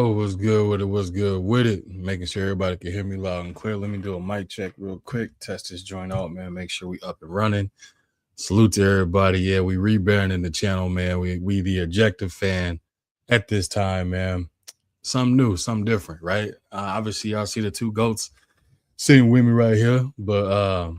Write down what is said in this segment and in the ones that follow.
yo, what's good with it? What's good with it? Making sure everybody can hear me loud and clear. Let me do a mic check real quick. Test this joint out, man. Make sure we up and running. Salute to everybody. Yeah, we rebranding the channel, man. We the objective fan at this time, man. Something new, something different, right? Obviously, y'all see the two goats sitting with me right here, but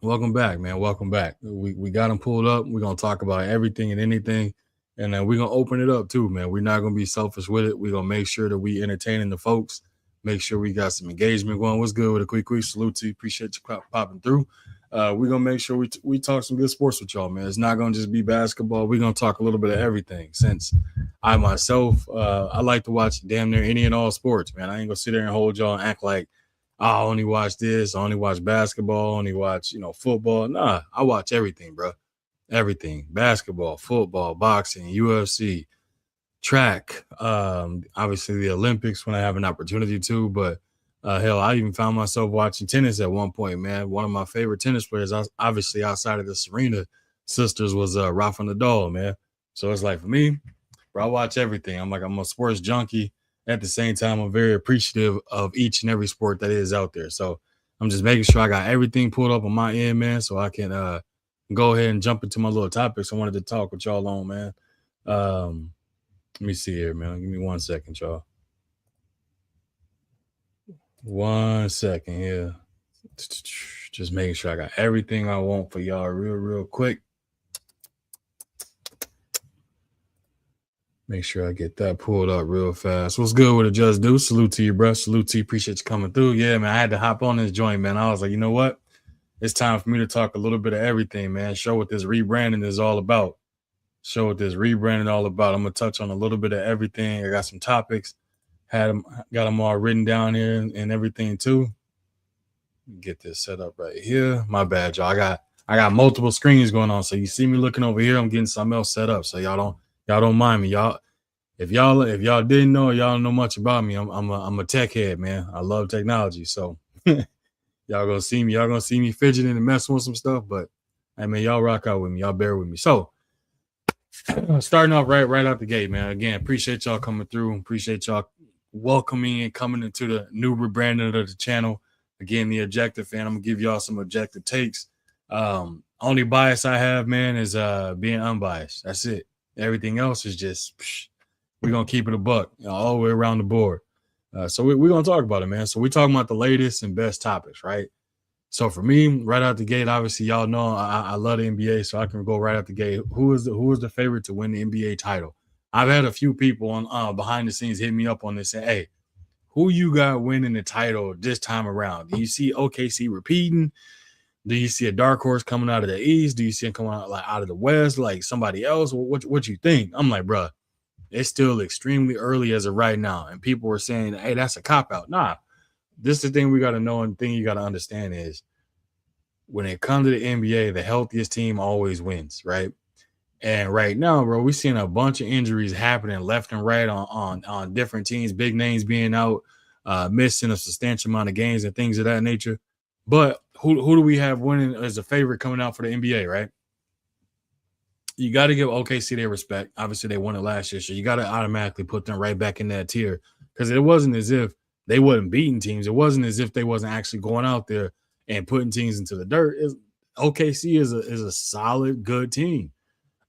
welcome back, man. Welcome back. We got them pulled up. We're gonna talk about everything and anything. And then we're going to open it up too, man. We're not going to be selfish with it. We're going to make sure that we entertaining the folks, make sure we got some engagement going. What's good with a quick salute to you. Appreciate you popping through. We're going to make sure we talk some good sports with y'all, man. It's not going to just be basketball. We're going to talk a little bit of everything. Since I myself, I like to watch damn near any and all sports, man. I ain't going to sit there and hold y'all and act like, I only watch this, I only watch basketball, I only watch, football. Nah, I watch everything, bro. Everything, basketball, football, boxing, UFC, track, obviously the Olympics when I have an opportunity to, but hell, I even found myself watching tennis at one point, man. One of my favorite tennis players, obviously outside of the Serena sisters, was Rafa Nadal, man. So it's like for me, bro, I watch everything. I'm a sports junkie. At the same time, I'm very appreciative of each and every sport that is out there. So I'm just making sure I got everything pulled up on my end, man, so I can go ahead and jump into my little topics I wanted to talk with y'all on, man. Let me see here, man. Give me 1 second, y'all. 1 second here. Just making sure I got everything I want for y'all real quick. Make sure I get that pulled up real fast. What's good with it, Just Do? Salute to you, bro. Salute to you. Appreciate you coming through. Yeah, man, I had to hop on this joint, man. I was like, you know what? It's time for me to talk a little bit of everything, man. Show what this rebranding is all about. I'm going to touch on a little bit of everything. I got some topics. Got them all written down here and everything too. Get this set up right here. My bad, y'all. I got multiple screens going on. So you see me looking over here, I'm getting something else set up. So y'all don't mind me. If y'all didn't know, y'all don't know much about me. I'm a tech head, man. I love technology. So Y'all gonna see me fidgeting and messing with some stuff, but I mean, y'all rock out with me. Y'all bear with me. So starting off right out the gate, man. Again, appreciate y'all coming through. Appreciate y'all welcoming and coming into the new rebranding of the channel. Again, the objective fan. I'm gonna give y'all some objective takes. Only bias I have, man, is being unbiased. That's it. Everything else is just we're gonna keep it a buck, all the way around the board. So we're going to talk about it, man. So we're talking about the latest and best topics, right? So for me, right out the gate, obviously, y'all know I love the NBA, so I can go right out the gate. Who is the favorite to win the NBA title? I've had a few people on behind the scenes hit me up on this, saying, hey, who you got winning the title this time around? Do you see OKC repeating? Do you see a dark horse coming out of the East? Do you see it coming out of the West, like somebody else? What you think? I'm like, bro, it's still extremely early as of right now. And people were saying, hey, that's a cop-out. Nah, this is the thing we got to know, and the thing you got to understand is when it comes to the NBA, the healthiest team always wins, right? And right now, bro, we're seeing a bunch of injuries happening left and right on different teams, big names being out, missing a substantial amount of games and things of that nature. But who do we have winning as a favorite coming out for the NBA, right? You got to give OKC their respect. Obviously, they won it last year, so you got to automatically put them right back in that tier because it wasn't as if they wasn't beating teams. It wasn't as if they wasn't actually going out there and putting teams into the dirt. OKC is a solid, good team.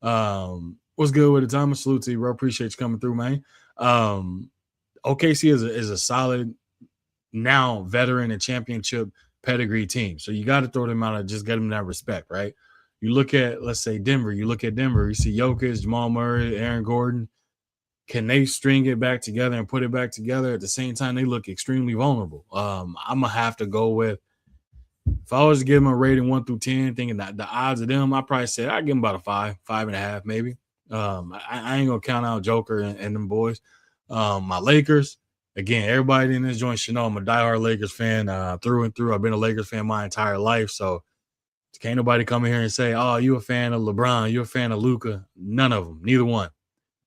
What's good with it, Thomas? Salute to you, bro. Appreciate you coming through, man. OKC is a solid, now veteran and championship pedigree team. So you got to throw them out and just get them that respect, right? You look at, let's say, Denver. You see Jokic, Jamal Murray, Aaron Gordon. Can they string it back together and put it back together? At the same time, they look extremely vulnerable. I'm going to have to go with, if I was to give them a rating 1 through 10, thinking that the odds of them, I'd probably say I'd give them about a 5.5 maybe. I ain't going to count out Joker and them boys. My Lakers, again, everybody in this joint should know I'm a diehard Lakers fan through and through. I've been a Lakers fan my entire life, so can't nobody come in here and say, oh, you a fan of LeBron, you a fan of Luka. None of them, neither one.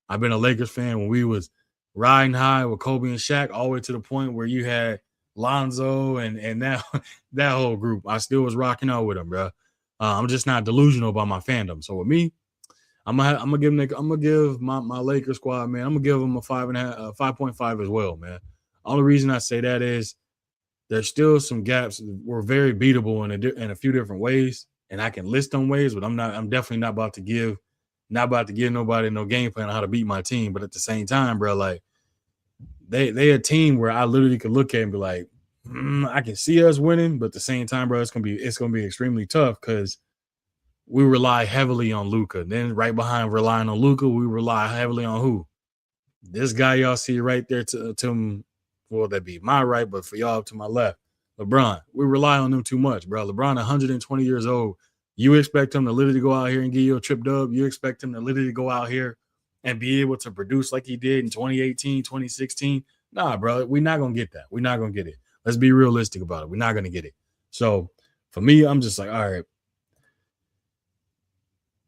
I've been a Lakers fan when we was riding high with Kobe and Shaq all the way to the point where you had Lonzo and that whole group. I still was rocking out with them, bro. I'm just not delusional about my fandom. So with me, I'm gonna give my Lakers squad, man. I'm gonna give them a 5.5, 5.5 as well, man. Only reason I say that is there's still some gaps. We're very beatable in a few different ways, and I can list them ways, but I'm definitely not about to give nobody no game plan on how to beat my team. But at the same time, bro, like they a team where I literally could look at and be like, I can see us winning, but at the same time, bro, it's gonna be extremely tough because we rely heavily on Luka. Then right behind relying on Luka, we rely heavily on who? This guy y'all see right there to well, that be my right, but for y'all to my left, LeBron. We rely on him too much, bro. LeBron, 120 years old. You expect him to literally go out here and give you a trip dub. You expect him to literally go out here and be able to produce like he did in 2018, 2016. Nah, bro, we're not gonna get that. We're not gonna get it. Let's be realistic about it. We're not gonna get it. So for me, I'm just like, all right,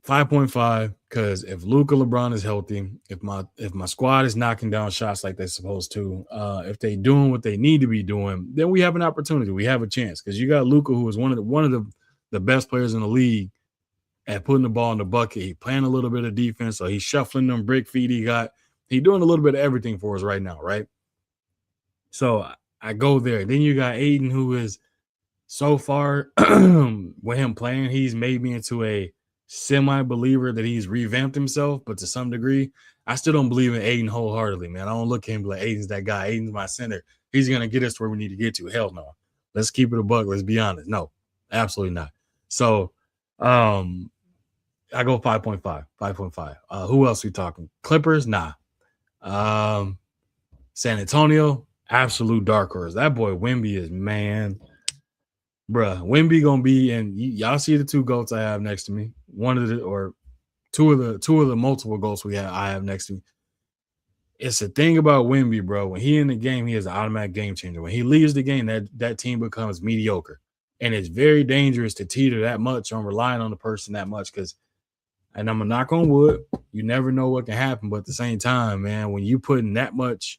5.5, because if Luka LeBron is healthy, if my squad is knocking down shots like they're supposed to, if they doing what they need to be doing, then we have an opportunity. We have a chance because you got Luka, who is one of the best players in the league at putting the ball in the bucket. He playing a little bit of defense, so he's shuffling them brick feet he got. He doing a little bit of everything for us right now, right? So I go there. Then you got Aiden, who is so far with him playing, he's made me into a semi-believer that he's revamped himself, but to some degree, I still don't believe in Aiden wholeheartedly, man. I don't look at him like Aiden's that guy. Aiden's my center. He's gonna get us where we need to get to. Hell no. Let's keep it a buck. Let's be honest. No, absolutely not. So I go 5.5. 5.5. Who else we talking? Clippers? Nah. Um San Antonio, absolute dark horse. That boy Wemby is, man. Bruh, Wemby gonna be, and y'all see the two goats I have next to me. One of the or two of the multiple goals I have next to me. It's a thing about Wemby, bro. When he in the game, he is an automatic game changer. When he leaves the game, that team becomes mediocre. And it's very dangerous to teeter that much on relying on the person that much. And I'm gonna knock on wood, you never know what can happen. But at the same time, man, when you putting that much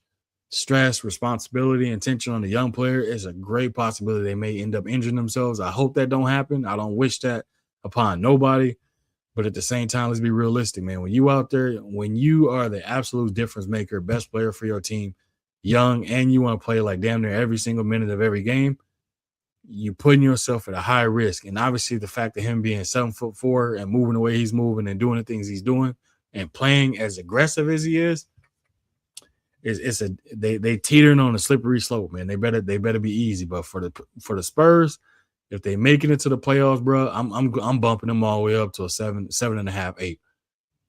stress, responsibility, and tension on the young player, it's a great possibility they may end up injuring themselves. I hope that don't happen. I don't wish that upon nobody. But at the same time, let's be realistic, man. When you out there, when you are the absolute difference maker, best player for your team, young, and you want to play like damn near every single minute of every game, you putting yourself at a high risk. And obviously the fact of him being 7'4" and moving the way he's moving and doing the things he's doing and playing as aggressive as he is they teetering on a slippery slope, man. They better be easy. But for the Spurs, if they make it into the playoffs, bro, I'm bumping them all the way up to a 7.5, 8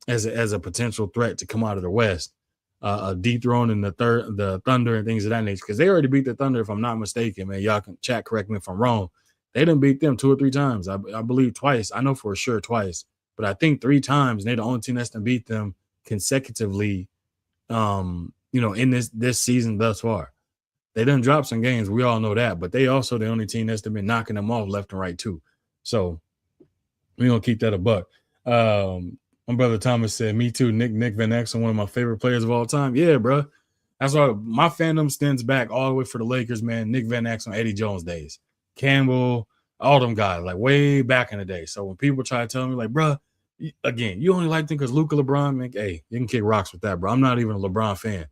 as a potential threat to come out of the West, dethroning the Thunder and things of that nature, because they already beat the Thunder, if I'm not mistaken, man. Y'all can chat, correct me if I'm wrong. They done beat them 2 or 3 times. I believe twice. I know for sure twice, but I think 3 times. And they're the only team that's done beat them consecutively. In this season thus far. They done dropped some games. We all know that, but they also the only team that's been knocking them off left and right too. So we're gonna keep that a buck. My brother Thomas said, "Me too, Nick Van Exel, one of my favorite players of all time." Yeah, bro. That's why my fandom stands back all the way for the Lakers, man. Nick Van Exel, Eddie Jones days, Campbell, all them guys, like way back in the day. So when people try to tell me, like, bro, again, you only like them because Luka LeBron, man, hey, you can kick rocks with that, bro. I'm not even a LeBron fan.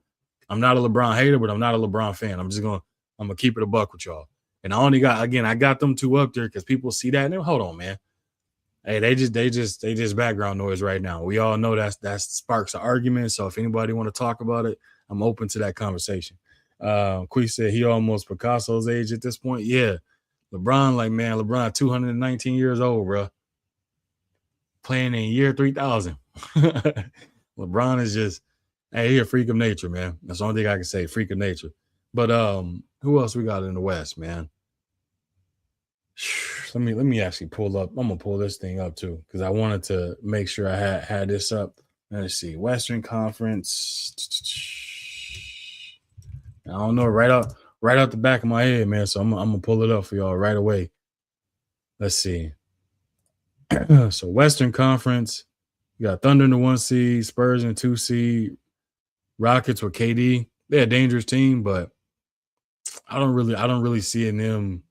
I'm not a LeBron hater, but I'm not a LeBron fan. I'm gonna keep it a buck with y'all. And I got them 2 up there because people see that and hold on, man. Hey, they just background noise right now. We all know that sparks an argument. So if anybody want to talk about it, I'm open to that conversation. Quee said he almost Picasso's age at this point. Yeah. LeBron 219 years old, bro. Playing in year 3000. LeBron is just, hey, he a freak of nature, man. That's the only thing I can say, freak of nature. But who else we got in the West, man? Let me actually pull up. I'm gonna pull this thing up too because I wanted to make sure I had this up. Let's see, Western Conference. I don't know right out the back of my head, man. So I'm gonna pull it up for y'all right away. Let's see. So Western Conference, you got Thunder in the 1 seed, Spurs in the 2 seed, Rockets with KD. They're a dangerous team, but I don't really see in them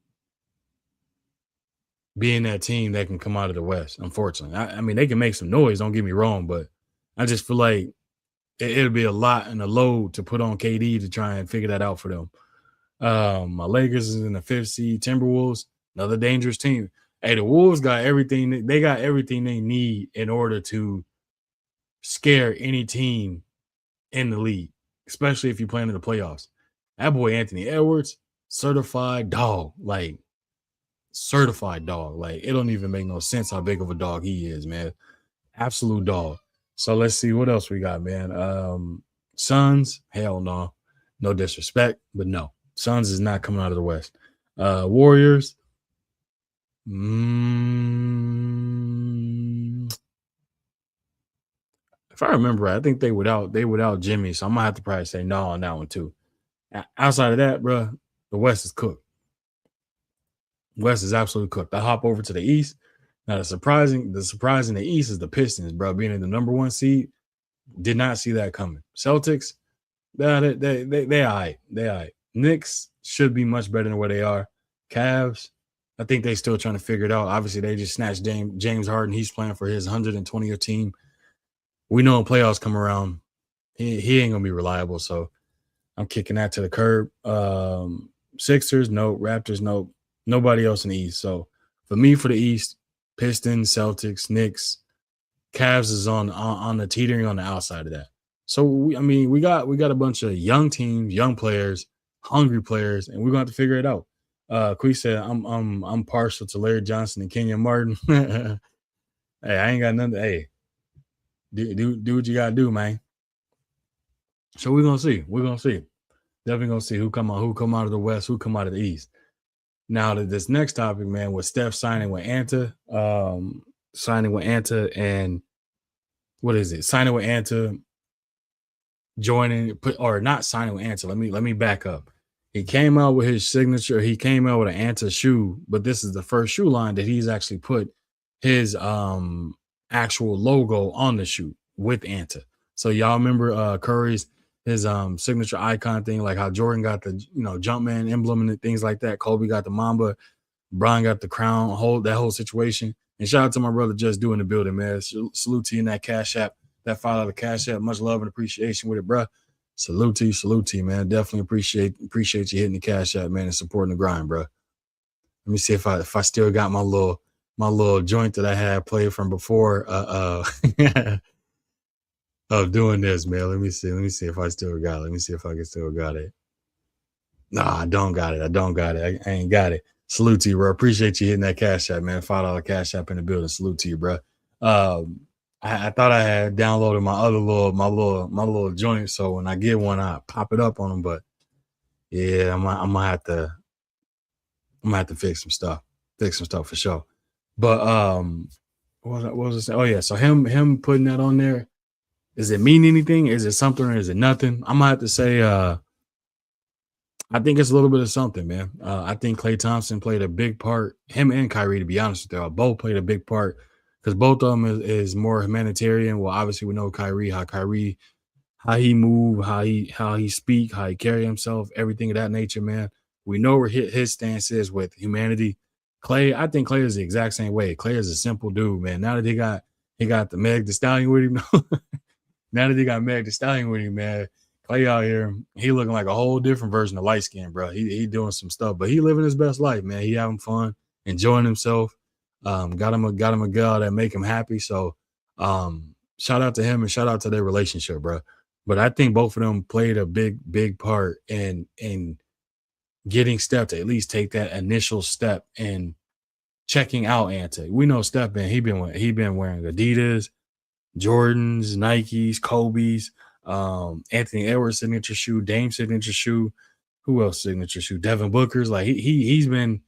being that team that can come out of the West. Unfortunately, I mean they can make some noise. Don't get me wrong, but I just feel like it'll be a lot and a load to put on KD to try and figure that out for them. My Lakers is in the 5th seed. Timberwolves, another dangerous team. Hey, the Wolves got everything. They got everything they need in order to scare any team in the league, especially if you're playing in the playoffs. That boy Anthony Edwards, certified dog, like certified dog. Like it don't even make no sense how big of a dog he is, man. Absolute dog. So let's see what else we got, man. Suns, hell no. No disrespect, but no. Suns is not coming out of the West. Warriors. If I remember right, I think they without Jimmy, so I'm gonna have to probably say no on that one too. Outside of that, bro, the West is cooked. West is absolutely cooked. I hop over to the East. Now the surprise in the East is the Pistons, bro, being in the number 1 seed. Did not see that coming. Celtics, they all right. They all right. Knicks should be much better than where they are. Cavs, I think they still trying to figure it out. Obviously, they just snatched James Harden. He's playing for his 120th team. We know when playoffs come around, he ain't gonna be reliable. So I'm kicking that to the curb. Sixers, no. Raptors, no. Nobody else in the East. So for me, for the East, Pistons, Celtics, Knicks, Cavs is on the teetering on the outside of that. So we got a bunch of young teams, young players, hungry players, and we're gonna have to figure it out. Quee said I'm partial to Larry Johnson and Kenyon Martin. Hey, I ain't got nothing. Hey, do what you gotta do, man. So we're gonna see. We're gonna see. Definitely gonna see who come out of the West, who come out of the East. Now to this next topic, man, with Steph signing with Anta, and what is it? Signing with Anta, not signing with Anta. Let me back up. He came out with his signature. He came out with an Anta shoe, but this is the first shoe line that he's actually put his actual logo on the shoe with Anta. So y'all remember Curry's his signature icon thing, like how Jordan got the Jumpman emblem and things like that. Kobe got the Mamba, Brian got the crown, that whole situation. And shout out to my brother Just Doing the building, man. Salute to you in that Cash App, that $5 Cash App. Much love and appreciation with it, bro. Salute to you, man. Definitely appreciate you hitting the Cash App, man, and supporting the grind, bro. Let me see if I still got my little joint that I had played from before of doing this, man. Let me see if I still got it. Let me see if I can still got it. Nah, I don't got it. I ain't got it. Salute to you, bro. Appreciate you hitting that Cash App, man. $5 Cash App in the building. Salute to you, bro. I thought I had downloaded my little joint, so when I get one, I pop it up on them. But yeah, I'm gonna have to fix some stuff for sure. But what was I saying? Oh yeah, so him putting that on there, does it mean anything? Is it something or is it nothing? I'm gonna have to say I think it's a little bit of something, man. I think Klay Thompson played a big part. Him and Kyrie, to be honest with you, both played a big part because both of them is more humanitarian. Well, obviously we know how he move, how he speak, how he carry himself, everything of that nature, man. We know where his stance is with humanity. Klay, I think Klay is the exact same way. Klay is a simple dude, man. Now that he got the Meg Thee Stallion with him, man. Klay out here, he looking like a whole different version of light skin, bro. He doing some stuff, but he living his best life, man. He having fun, enjoying himself. Got him a girl that make him happy. So shout out to him and shout out to their relationship, bro. But I think both of them played a big part in getting Steph to at least take that initial step in checking out Anta. We know Steph he been wearing Adidas, Jordans, Nikes, Kobe's, Anthony Edwards signature shoe, Dame signature shoe, who else signature shoe? Devin Booker's. Like he's been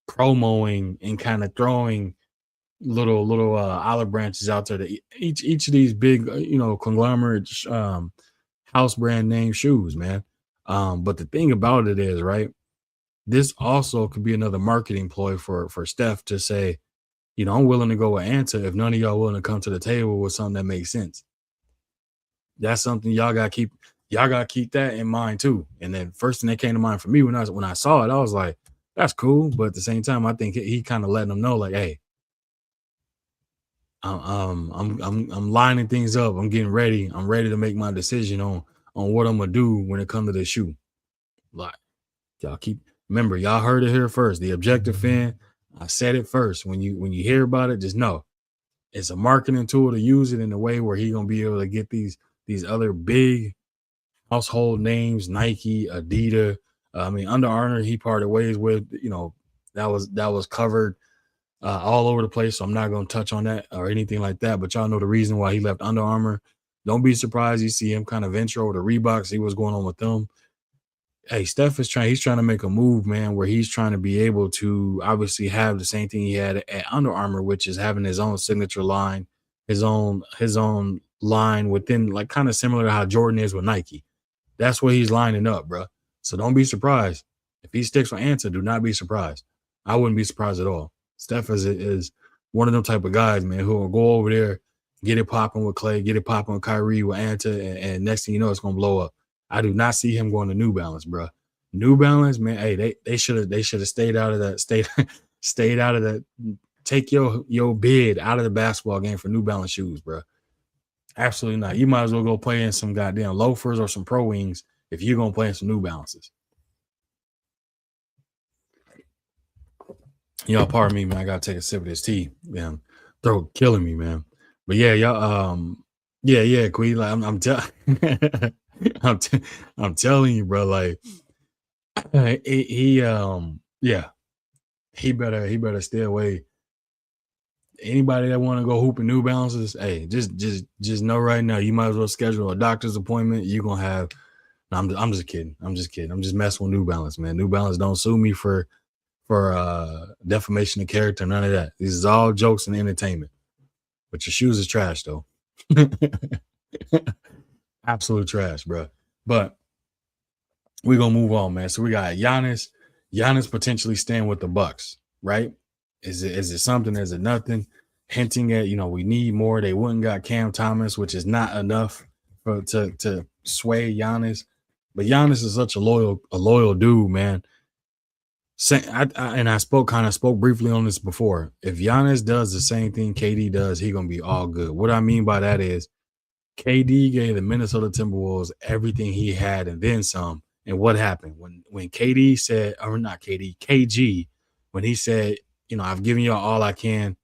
promoting and kind of throwing little olive branches out there to each of these big conglomerate house brand name shoes, man. But the thing about it is, right, this also could be another marketing ploy for Steph to say, I'm willing to go with Anta if none of y'all willing to come to the table with something that makes sense. That's something y'all gotta keep that in mind too. And then first thing that came to mind for me when I saw it, I was like, That's cool, but at the same time, I think he kind of letting them know, like, hey, I'm lining things up. I'm getting ready. I'm ready to make my decision on what I'm gonna do when it comes to this shoe. Like, y'all keep remember, y'all heard it here first. The objective fan, I said it first. When you hear about it, just know it's a marketing tool to use it in a way where he gonna be able to get these other big household names, Nike, Adidas. I mean, Under Armour, he parted ways with. That was covered all over the place. So I'm not going to touch on that or anything like that. But y'all know the reason why he left Under Armour. Don't be surprised you see him kind of venture over to Reebok, see what's going on with them. Hey, Steph is trying. He's trying to make a move, man, where he's trying to be able to obviously have the same thing he had at Under Armour, which is having his own signature line, his own line within, like kind of similar to how Jordan is with Nike. That's what he's lining up, bro. So don't be surprised if he sticks with Anta. Do not be surprised. I wouldn't be surprised at all. Steph is one of them type of guys, man, who will go over there, get it popping with Klay, get it popping with Kyrie, with Anta, and next thing you know, it's gonna blow up. I do not see him going to New Balance, bro. New Balance, man. Hey, they should have stayed out of that. Stayed out of that. Take your bid out of the basketball game for New Balance shoes, bro. Absolutely not. You might as well go play in some goddamn loafers or some Pro Wings if you're gonna play in some New Balances. Y'all, pardon me, man. I gotta take a sip of this tea. Man, throat killing me, man. But yeah, y'all. Yeah, Queen. Like I'm, I'm telling you, bro. Like yeah, he better stay away. Anybody that want to go hooping New Balances, hey, just know right now, you might as well schedule a doctor's appointment. You're gonna have. No, I'm just kidding. I'm just kidding. I'm just messing with New Balance, man. New Balance don't sue me for defamation of character, none of that. This is all jokes and entertainment. But your shoes is trash though. Absolute trash, bro. But we're gonna move on, man. So we got Giannis. Giannis potentially staying with the Bucks, right? Is it something? Is it nothing? Hinting at, we need more. They wouldn't got Cam Thomas, which is not enough to sway Giannis. But Giannis is such a loyal dude, man. I spoke briefly on this before. If Giannis does the same thing KD does, he's gonna be all good. What I mean by that is KD gave the Minnesota Timberwolves everything he had and then some. And what happened when KD said, or not KD, KG, when he said, I've given y'all all I can.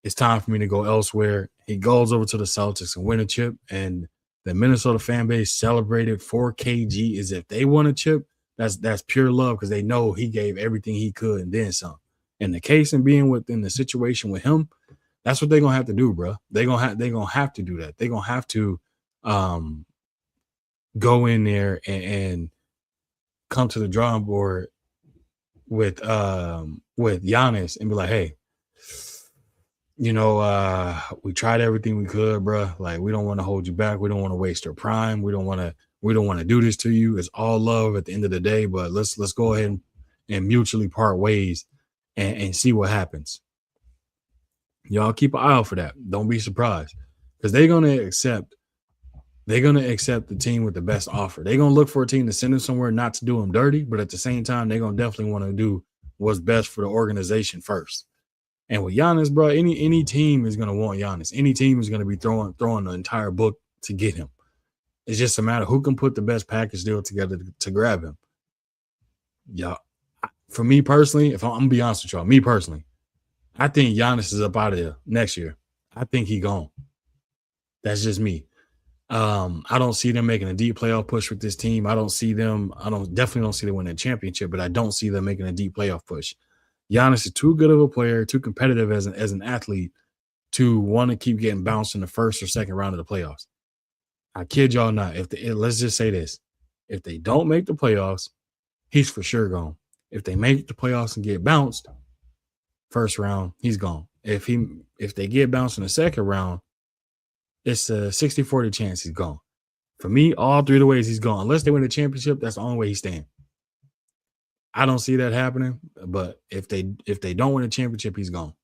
It's time for me to go elsewhere. He goes over to the Celtics and win a chip. And the Minnesota fan base celebrated for KG as if they won a chip. That's pure love because they know he gave everything he could and then some. And the case and being within the situation with him, that's what they're gonna have to do, bro. They're gonna have to do that. They're gonna have to go in there and come to the drawing board with Giannis and be like, hey, we tried everything we could, bro. Like, we don't want to hold you back. We don't want to waste your prime. We don't want to do this to you. It's all love at the end of the day, but let's go ahead and mutually part ways and see what happens. Y'all keep an eye out for that. Don't be surprised because they're gonna accept the team with the best offer. They're gonna look for a team to send them somewhere, not to do them dirty, but at the same time, they're gonna definitely want to do what's best for the organization first. And with Giannis, bro, any team is gonna want Giannis. Any team is gonna be throwing the entire book to get him. It's just a matter of who can put the best package deal together to grab him. Yeah, for me personally, if I'm gonna be honest with y'all, me personally, I think Giannis is up out of there next year. I think he gone. That's just me. I don't see them making a deep playoff push with this team. I definitely don't see them winning a championship, but I don't see them making a deep playoff push. Giannis is too good of a player, too competitive as an athlete to want to keep getting bounced in the first or second round of the playoffs. I kid y'all not. Let's just say this. If they don't make the playoffs, he's for sure gone. If they make the playoffs and get bounced, first round, he's gone. If they get bounced in the second round, it's a 60-40 chance he's gone. For me, all three of the ways he's gone. Unless they win the championship, that's the only way he's staying. I don't see that happening, but if they don't win a championship, he's gone.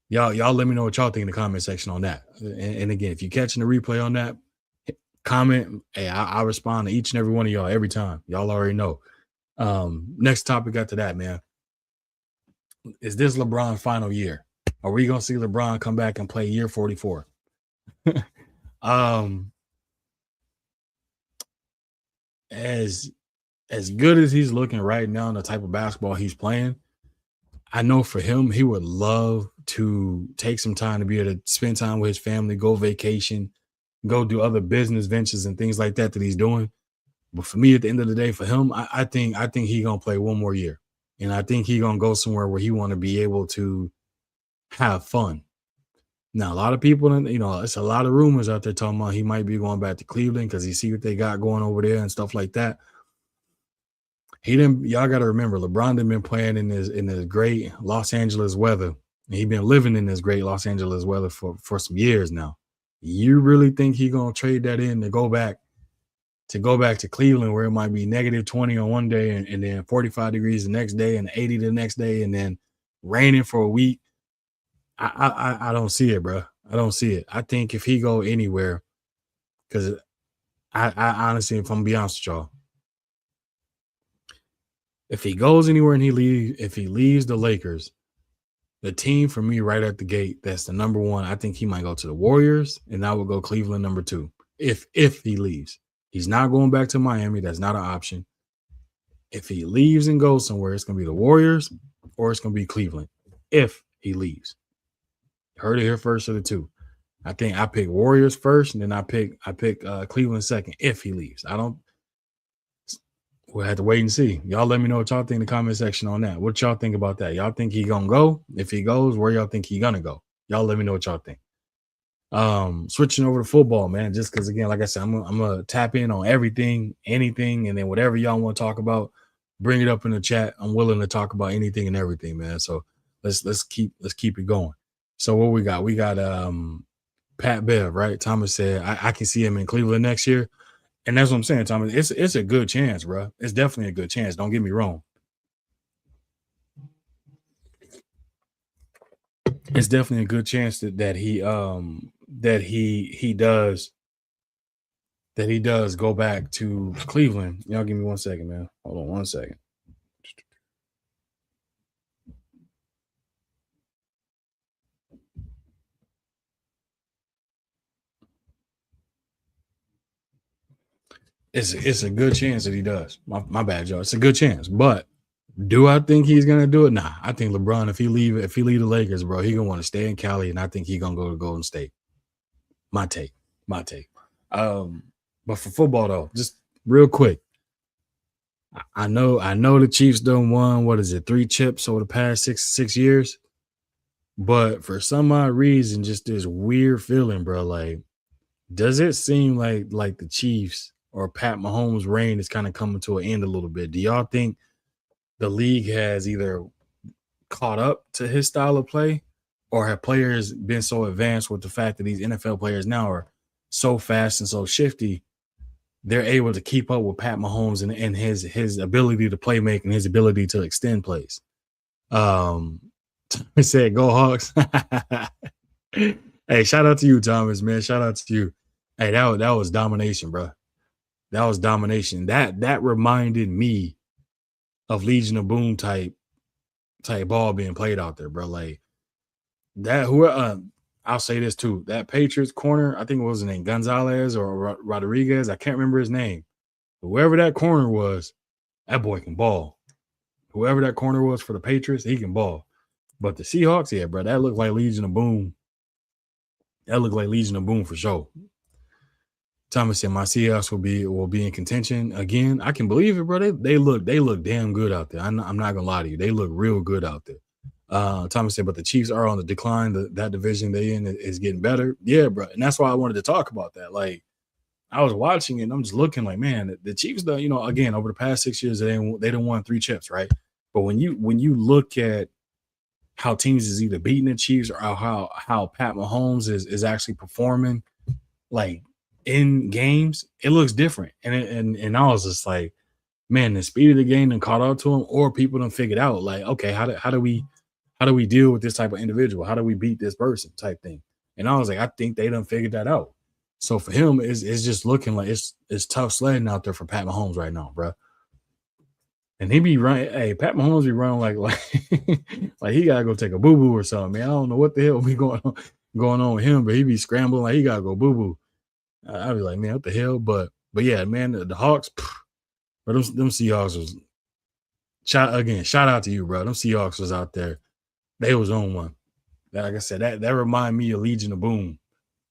Y'all let me know what y'all think in the comment section on that. And again, if you're catching the replay on that, comment. Hey, I respond to each and every one of y'all every time. Y'all already know. Next topic after that, man. Is this LeBron's final year? Are we gonna see LeBron come back and play year 44? um, as as good as he's looking right now and the type of basketball he's playing, I know for him, he would love to take some time to be able to spend time with his family, go vacation, go do other business ventures and things like that he's doing. But for me, at the end of the day, for him, I think he gonna play one more year, and I think he gonna go somewhere where he want to be able to have fun. Now, a lot of people, it's a lot of rumors out there talking about he might be going back to Cleveland because he see what they got going over there and stuff like that. He didn't. Y'all got to remember, LeBron done been playing in this great Los Angeles weather. And he been living in this great Los Angeles weather for some years now. You really think he gonna trade that in to go back to Cleveland where it might be -20 on one day and then 45 degrees the next day and 80 the next day and then raining for a week? I don't see it, bro. I don't see it. I think if he go anywhere, because I honestly, if I'm gonna be honest with y'all, if he goes anywhere and if he leaves the Lakers, the team for me right at the gate, that's the number one. I think he might go to the Warriors, and I would go Cleveland number two. If he leaves, he's not going back to Miami. That's not an option. If he leaves and goes somewhere, it's gonna be the Warriors or it's gonna be Cleveland. If he leaves, heard it here first of the two. I think I pick Warriors first, and then I pick Cleveland second. If he leaves, I don't. We'll have to wait and see. Y'all let me know what y'all think in the comment section on that. What y'all think about that? Y'all think he gonna go? If he goes, where y'all think he gonna go? Y'all let me know what y'all think. Switching over to football, man, just because again, like I said, I'm gonna tap in on everything, anything, and then whatever y'all want to talk about, bring it up in the chat. I'm willing to talk about anything and everything, man. So let's keep it going. So what we got? We got Pat Bev, right? Thomas said I can see him in Cleveland next year. And that's what I'm saying, Thomas. It's a good chance, bro. It's definitely a good chance. Don't get me wrong. It's definitely a good chance that he does go back to Cleveland. Y'all give me 1 second, man. Hold on 1 second. It's a good chance that he does. My bad, y'all. It's a good chance, but do I think he's gonna do it? Nah, I think LeBron, if he leave the Lakers, bro, he gonna want to stay in Cali, and I think he gonna go to Golden State. My take. Um, but for football though, just real quick, I know the Chiefs done won. What is it? 3 chips over the past six years. But for some odd reason, just this weird feeling, bro. Like, does it seem like the Chiefs or Pat Mahomes' reign is kind of coming to an end a little bit? Do y'all think the league has either caught up to his style of play, or have players been so advanced with the fact that these NFL players now are so fast and so shifty, they're able to keep up with Pat Mahomes and his ability to play make and his ability to extend plays? I said, "Go Hawks!" Hey, shout out to you, Thomas, man. Shout out to you. Hey, that was domination, bro. That was domination. That reminded me of Legion of Boom type ball being played out there, bro. Like that. I'll say this too. That Patriots corner, I think it was his name Gonzalez or Rodriguez. I can't remember his name. Whoever that corner was, that boy can ball. Whoever that corner was for the Patriots, he can ball. But the Seahawks, yeah, bro, that looked like Legion of Boom. That looked like Legion of Boom for sure. Thomas said my Seahawks will be in contention again. I can believe it, bro. They look damn good out there. I'm not gonna lie to you. They look real good out there. Thomas said, but the Chiefs are on the decline. That division they in is getting better. Yeah, bro. And that's why I wanted to talk about that. Like, I was watching it and I'm just looking like, man, the Chiefs, though, again, over the past 6 years, they done won 3 chips, right? But when you look at how teams is either beating the Chiefs or how Pat Mahomes is actually performing, like in games, it looks different. And I was just like, man, the speed of the game and caught up to him, or people done figured out like, okay, how do we deal with this type of individual? How do we beat this person type thing? And I was like, I think they done figured that out. So for him, it's just looking like it's tough sledding out there for Pat Mahomes right now, bro. And he be running. Hey, Pat Mahomes be running like he gotta go take a boo boo or something, man. I don't know what the hell be going on with him, but he be scrambling like he gotta go boo boo. I be like, man, what the hell? But yeah, man, the Hawks, but them Seahawks was shout out to you, bro. Them Seahawks was out there. They was on one. Like I said, that remind me of Legion of Boom,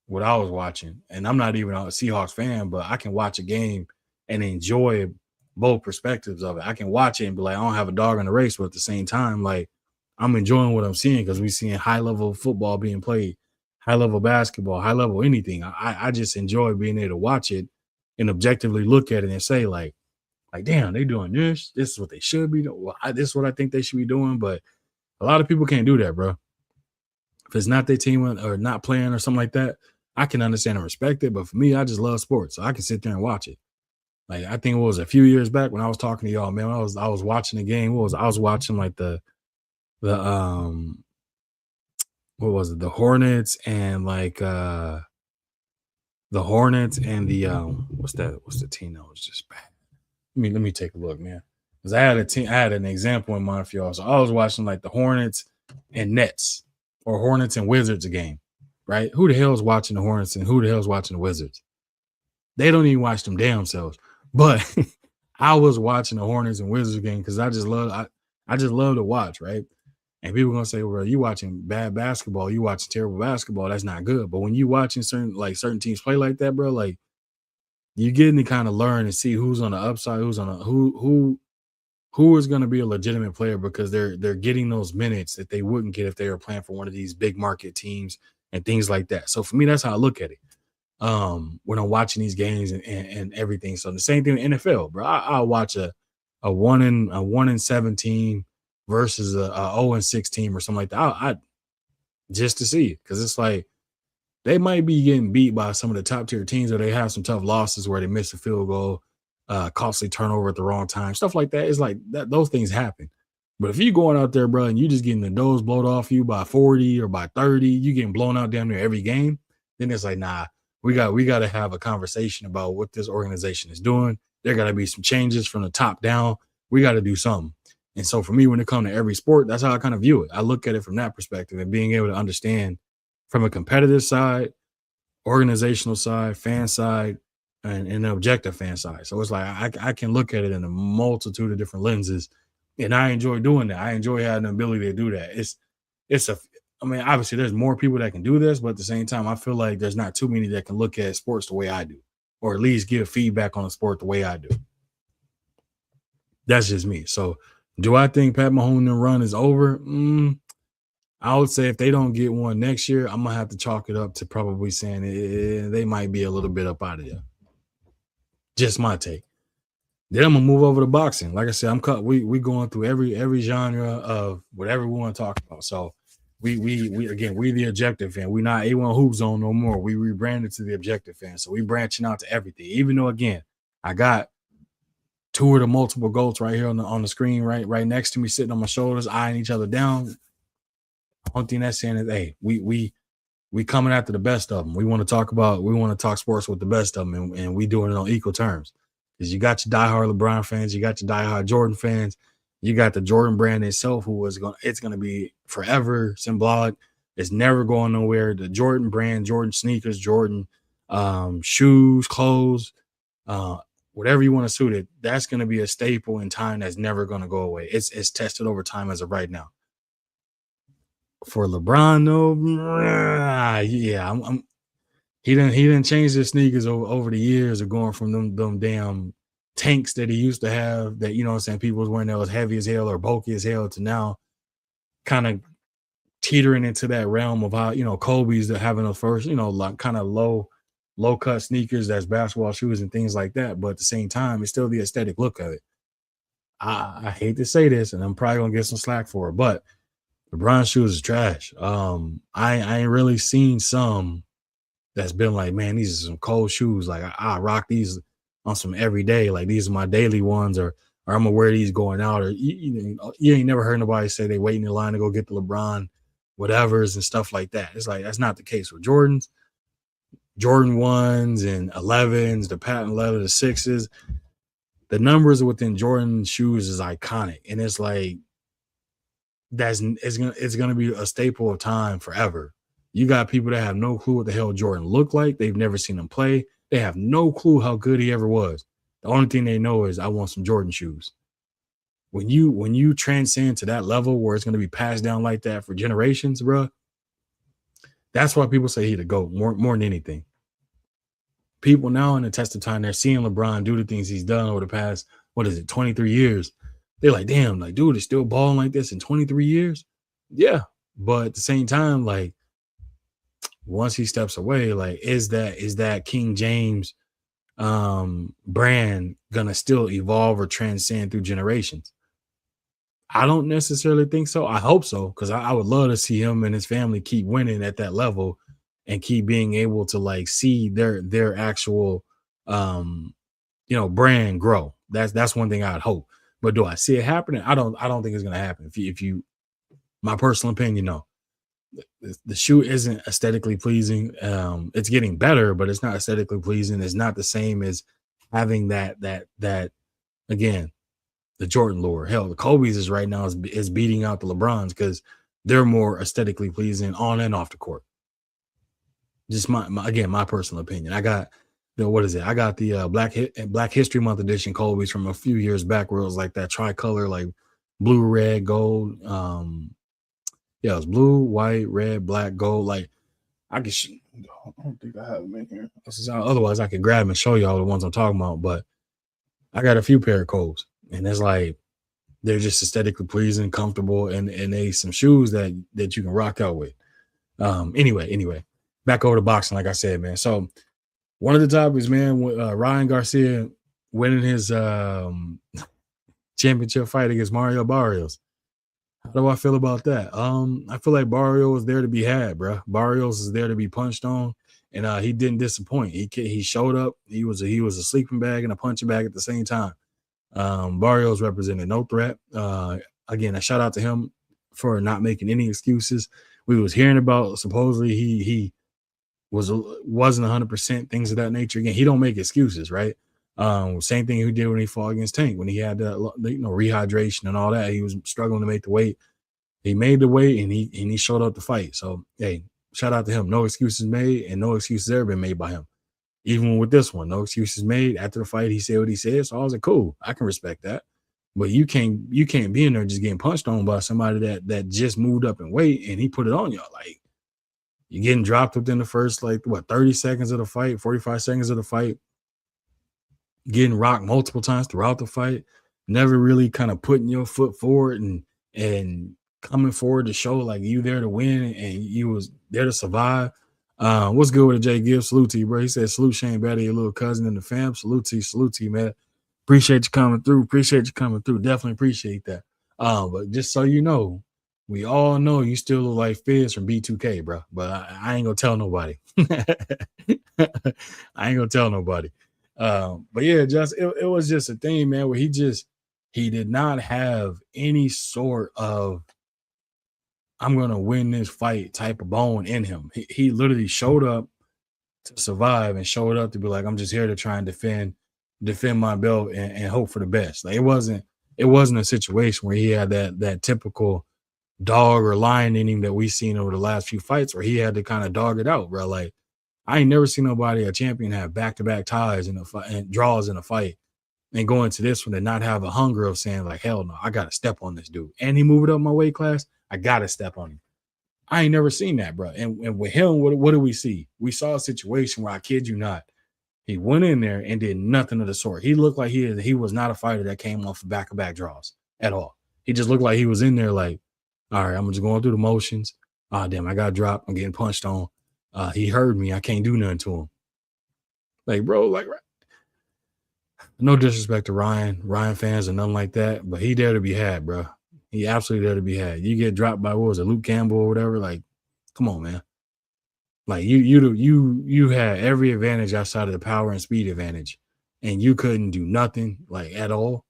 what I was watching. And I'm not even a Seahawks fan, but I can watch a game and enjoy both perspectives of it. I can watch it and be like, I don't have a dog in the race, but at the same time, like I'm enjoying what I'm seeing because we're seeing high level football being played, high level basketball, high level anything. I just enjoy being able to watch it and objectively look at it and say, like, damn, they doing this. This is what they should be doing. Well, this is what I think they should be doing. But a lot of people can't do that, bro. If it's not their team or not playing or something like that, I can understand and respect it. But for me, I just love sports, so I can sit there and watch it. Like I think it was a few years back when I was talking to y'all, man. I was watching the game. I was watching like the what was it? The Hornets and the Hornets and the what's that? What's the team that was just bad? Let me take a look, man. Because I had an example in mind for y'all. So I was watching like the Hornets and Nets or Hornets and Wizards game, right? Who the hell is watching the Hornets and who the hell is watching the Wizards? They don't even watch them damn selves. But I was watching the Hornets and Wizards game because I just love to watch, right? And people gonna say, well, you watching bad basketball, you watching terrible basketball, that's not good. But when you watching certain teams play like that, bro, like you getting to kind of learn and see who's on the upside, who's on a who is going to be a legitimate player because they're getting those minutes that they wouldn't get if they were playing for one of these big market teams and things like that. So for me, that's how I look at it. When I'm watching these games and everything. So the same thing in NFL, bro. I'll watch a 1-7 team versus a 0-6 team or something like that. I just to see it because it's like they might be getting beat by some of the top tier teams, or they have some tough losses where they miss a field goal, costly turnover at the wrong time, stuff like that. It's like that; those things happen. But if you going out there, bro, and you just getting the nose blown off you by 40 or by 30, you getting blown out damn near every game, then it's like, nah, we got to have a conversation about what this organization is doing. There got to be some changes from the top down. We got to do something. And so for me, when it comes to every sport, that's how I kind of view it. I look at it from that perspective and being able to understand from a competitive side, organizational side, fan side, and an objective fan side. So it's like I can look at it in a multitude of different lenses, and I enjoy doing that. I enjoy having the ability to do that. It's a I mean, obviously there's more people that can do this, but at the same time, I feel like there's not too many that can look at sports the way I do, or at least give feedback on the sport the way I do. That's just me. So do I think Pat Mahomes' run is over? I would say if they don't get one next year, I'm gonna have to chalk it up to probably saying they might be a little bit up out of there. Just my take. Then I'm gonna move over to boxing. Like I said, I'm cut. We going through every genre of whatever we want to talk about. So we again we the objective fan. We not A1 Hoop Zone no more. We rebranded to the objective fan. So we branching out to everything. Even though again, I got two of the multiple goats right here on the screen, right next to me, sitting on my shoulders, eyeing each other down. One thing that's saying is, hey, we coming after the best of them. We want to talk sports with the best of them, and we doing it on equal terms. Because you got your diehard LeBron fans, you got your diehard Jordan fans, you got the Jordan brand itself, it's gonna be forever symbolic. It's never going nowhere. The Jordan brand, Jordan sneakers, Jordan shoes, clothes, whatever you want to suit it, that's gonna be a staple in time that's never gonna go away. It's tested over time as of right now. For LeBron, though, yeah, he didn't change his sneakers over the years of going from them damn tanks that he used to have that, you know what I'm saying, people was wearing that was heavy as hell or bulky as hell to now kind of teetering into that realm of how, Kobe's having those first, like kind of low cut sneakers that's basketball shoes and things like that. But at the same time, it's still the aesthetic look of it. I hate to say this, and I'm probably gonna get some slack for it, but LeBron shoes is trash. I ain't really seen some that's been like, man, these are some cold shoes. Like I rock these on some every day. Like these are my daily ones, or I'm gonna wear these going out. Or you ain't never heard nobody say they waiting in line to go get the LeBron whatevers and stuff like that. It's like that's not the case with Jordans, Jordan 1s and 11s, the patent leather, the 6s. the numbers within Jordan shoes is iconic, and it's like it's gonna be a staple of time forever. You got people that have no clue what the hell Jordan looked like. They've never seen him play. They have no clue how good he ever was. The only thing they know is I want some Jordan shoes. When you transcend to that level where it's going to be passed down like that for generations, bro, that's why people say he the GOAT more than anything. People now in the test of time, they're seeing LeBron do the things he's done over the past, 23 years. They're like, damn, like, dude is still balling like this in 23 years. Yeah. But at the same time, like, once he steps away, like, is that King James brand gonna still evolve or transcend through generations? I don't necessarily think so. I hope so, because I would love to see him and his family keep winning at that level and keep being able to like see their actual brand grow. That's one thing I'd hope. But do I see it happening? I don't think it's gonna happen. If you my personal opinion, no. The shoe isn't aesthetically pleasing. It's getting better, but it's not aesthetically pleasing. It's not the same as having that again, the Jordan lore. Hell, the Kobe's is right now is beating out the LeBrons because they're more aesthetically pleasing on and off the court. Just my personal opinion. I got the what is it? I got the Black History Month edition Kobe's from a few years back where it was like that tricolor, like blue, red, gold. Yeah, it was blue, white, red, black, gold. Like I could, I don't think I have them in here. Otherwise, I could grab them and show y'all the ones I'm talking about. But I got a few pair of Kobe's, and it's like they're just aesthetically pleasing, comfortable, and they some shoes that you can rock out with. Anyway, back over to boxing, like I said, man. So one of the topics, man, Ryan Garcia winning his championship fight against Mario Barrios. How do I feel about that? I feel like Barrios is there to be had, bro. Barrios is there to be punched on, and he didn't disappoint. He showed up. He was a sleeping bag and a punching bag at the same time. Barrios represented no threat. Again, a shout out to him for not making any excuses. We was hearing about supposedly he wasn't 100%, things of that nature. Again, he don't make excuses, right? Same thing he did when he fought against Tank, when he had the rehydration and all that. He was struggling to make the weight. He made the weight and he showed up to fight. So hey, shout out to him. No excuses made, and no excuses ever been made by him. Even with this one, no excuses made. After the fight, he said what he said. So I was like, cool, I can respect that. But you can't be in there just getting punched on by somebody that just moved up in weight and he put it on y'all. Like, you're getting dropped within the first 30 seconds of the fight, 45 seconds of the fight, getting rocked multiple times throughout the fight, never really kind of putting your foot forward and coming forward to show like you there to win and you was there to survive. What's good with it, Jay Gibbs? Salute to you, bro. He said, salute Shane Batty, your little cousin in the fam. Salute to you, man. Appreciate you coming through. Definitely appreciate that. But just so you know, we all know you still look like Fizz from B2K, bro. But I ain't gonna tell nobody. But yeah, it was just a thing, man, where he did not have any sort of I'm gonna win this fight type of bone in him. He literally showed up to survive and showed up to be like, I'm just here to try and defend my belt and hope for the best. Like it wasn't a situation where he had that typical dog or lion in him that we've seen over the last few fights where he had to kind of dog it out, bro. Like I ain't never seen a champion have back-to-back ties in a fight and draws in a fight and go into this one and not have a hunger of saying like, hell no, I gotta step on this dude. And he moved up my weight class. I gotta step on him. I ain't never seen that, bro. And with him, what do we see? We saw a situation where, I kid you not, he went in there and did nothing of the sort. He looked like he was not a fighter that came off of back-to-back draws at all. He just looked like he was in there like, all right, I'm just going through the motions. Damn, I got dropped. I'm getting punched on. He heard me. I can't do nothing to him. Like, bro, like, no disrespect to Ryan fans or nothing like that, but he there to be had, bro. He absolutely there to be had. You get dropped by, what was it, Luke Campbell or whatever? Like, come on, man. Like you had every advantage outside of the power and speed advantage, and you couldn't do nothing like at all.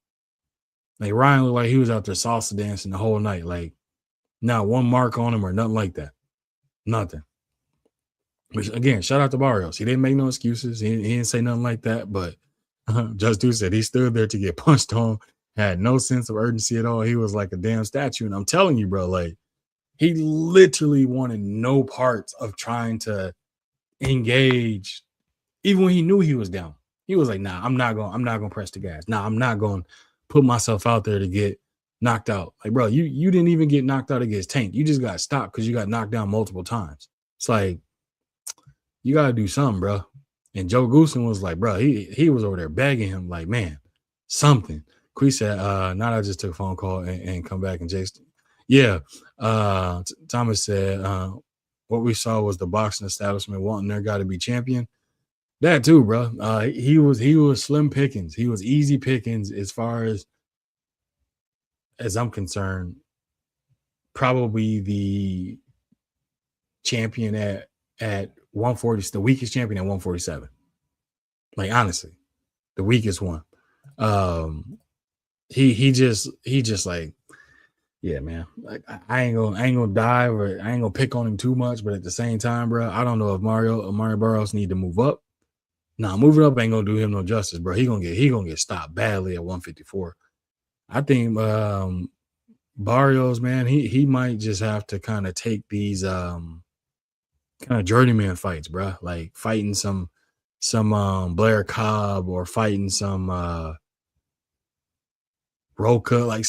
Like Ryan looked like he was out there salsa dancing the whole night. Like, not one mark on him or nothing like that. Nothing. Which again, shout out to Barrios. He didn't make no excuses. He didn't say nothing like that. But Just Dude said he stood there to get punched on, had no sense of urgency at all. He was like a damn statue. And I'm telling you, bro, like he literally wanted no parts of trying to engage, even when he knew he was down. He was like, nah, I'm not gonna press the gas. Nah, I'm not gonna put myself out there to get knocked out. Like, bro, you didn't even get knocked out against Tank. You just got stopped because you got knocked down multiple times. It's like you gotta do something, bro. And Joe Goosen was like, bro, he was over there begging him, like, man, something. Chris said, now I just took a phone call and come back and Jason. Yeah. Thomas said, what we saw was the boxing establishment wanting their guy to be champion. That too, bro. He was slim pickings. He was easy pickings as far as I'm concerned. Probably the champion at 140, the weakest champion at 147. Like honestly, the weakest one. He just like, yeah, man. Like I ain't gonna dive or I ain't gonna pick on him too much, but at the same time, bro, I don't know if Mario Barros need to move up. Nah, moving up ain't gonna do him no justice, bro. He gonna get stopped badly at 154. I think Barrios, man, he might just have to kind of take these kind of journeyman fights, bro. Like fighting some Blair Cobb or fighting some Roca, like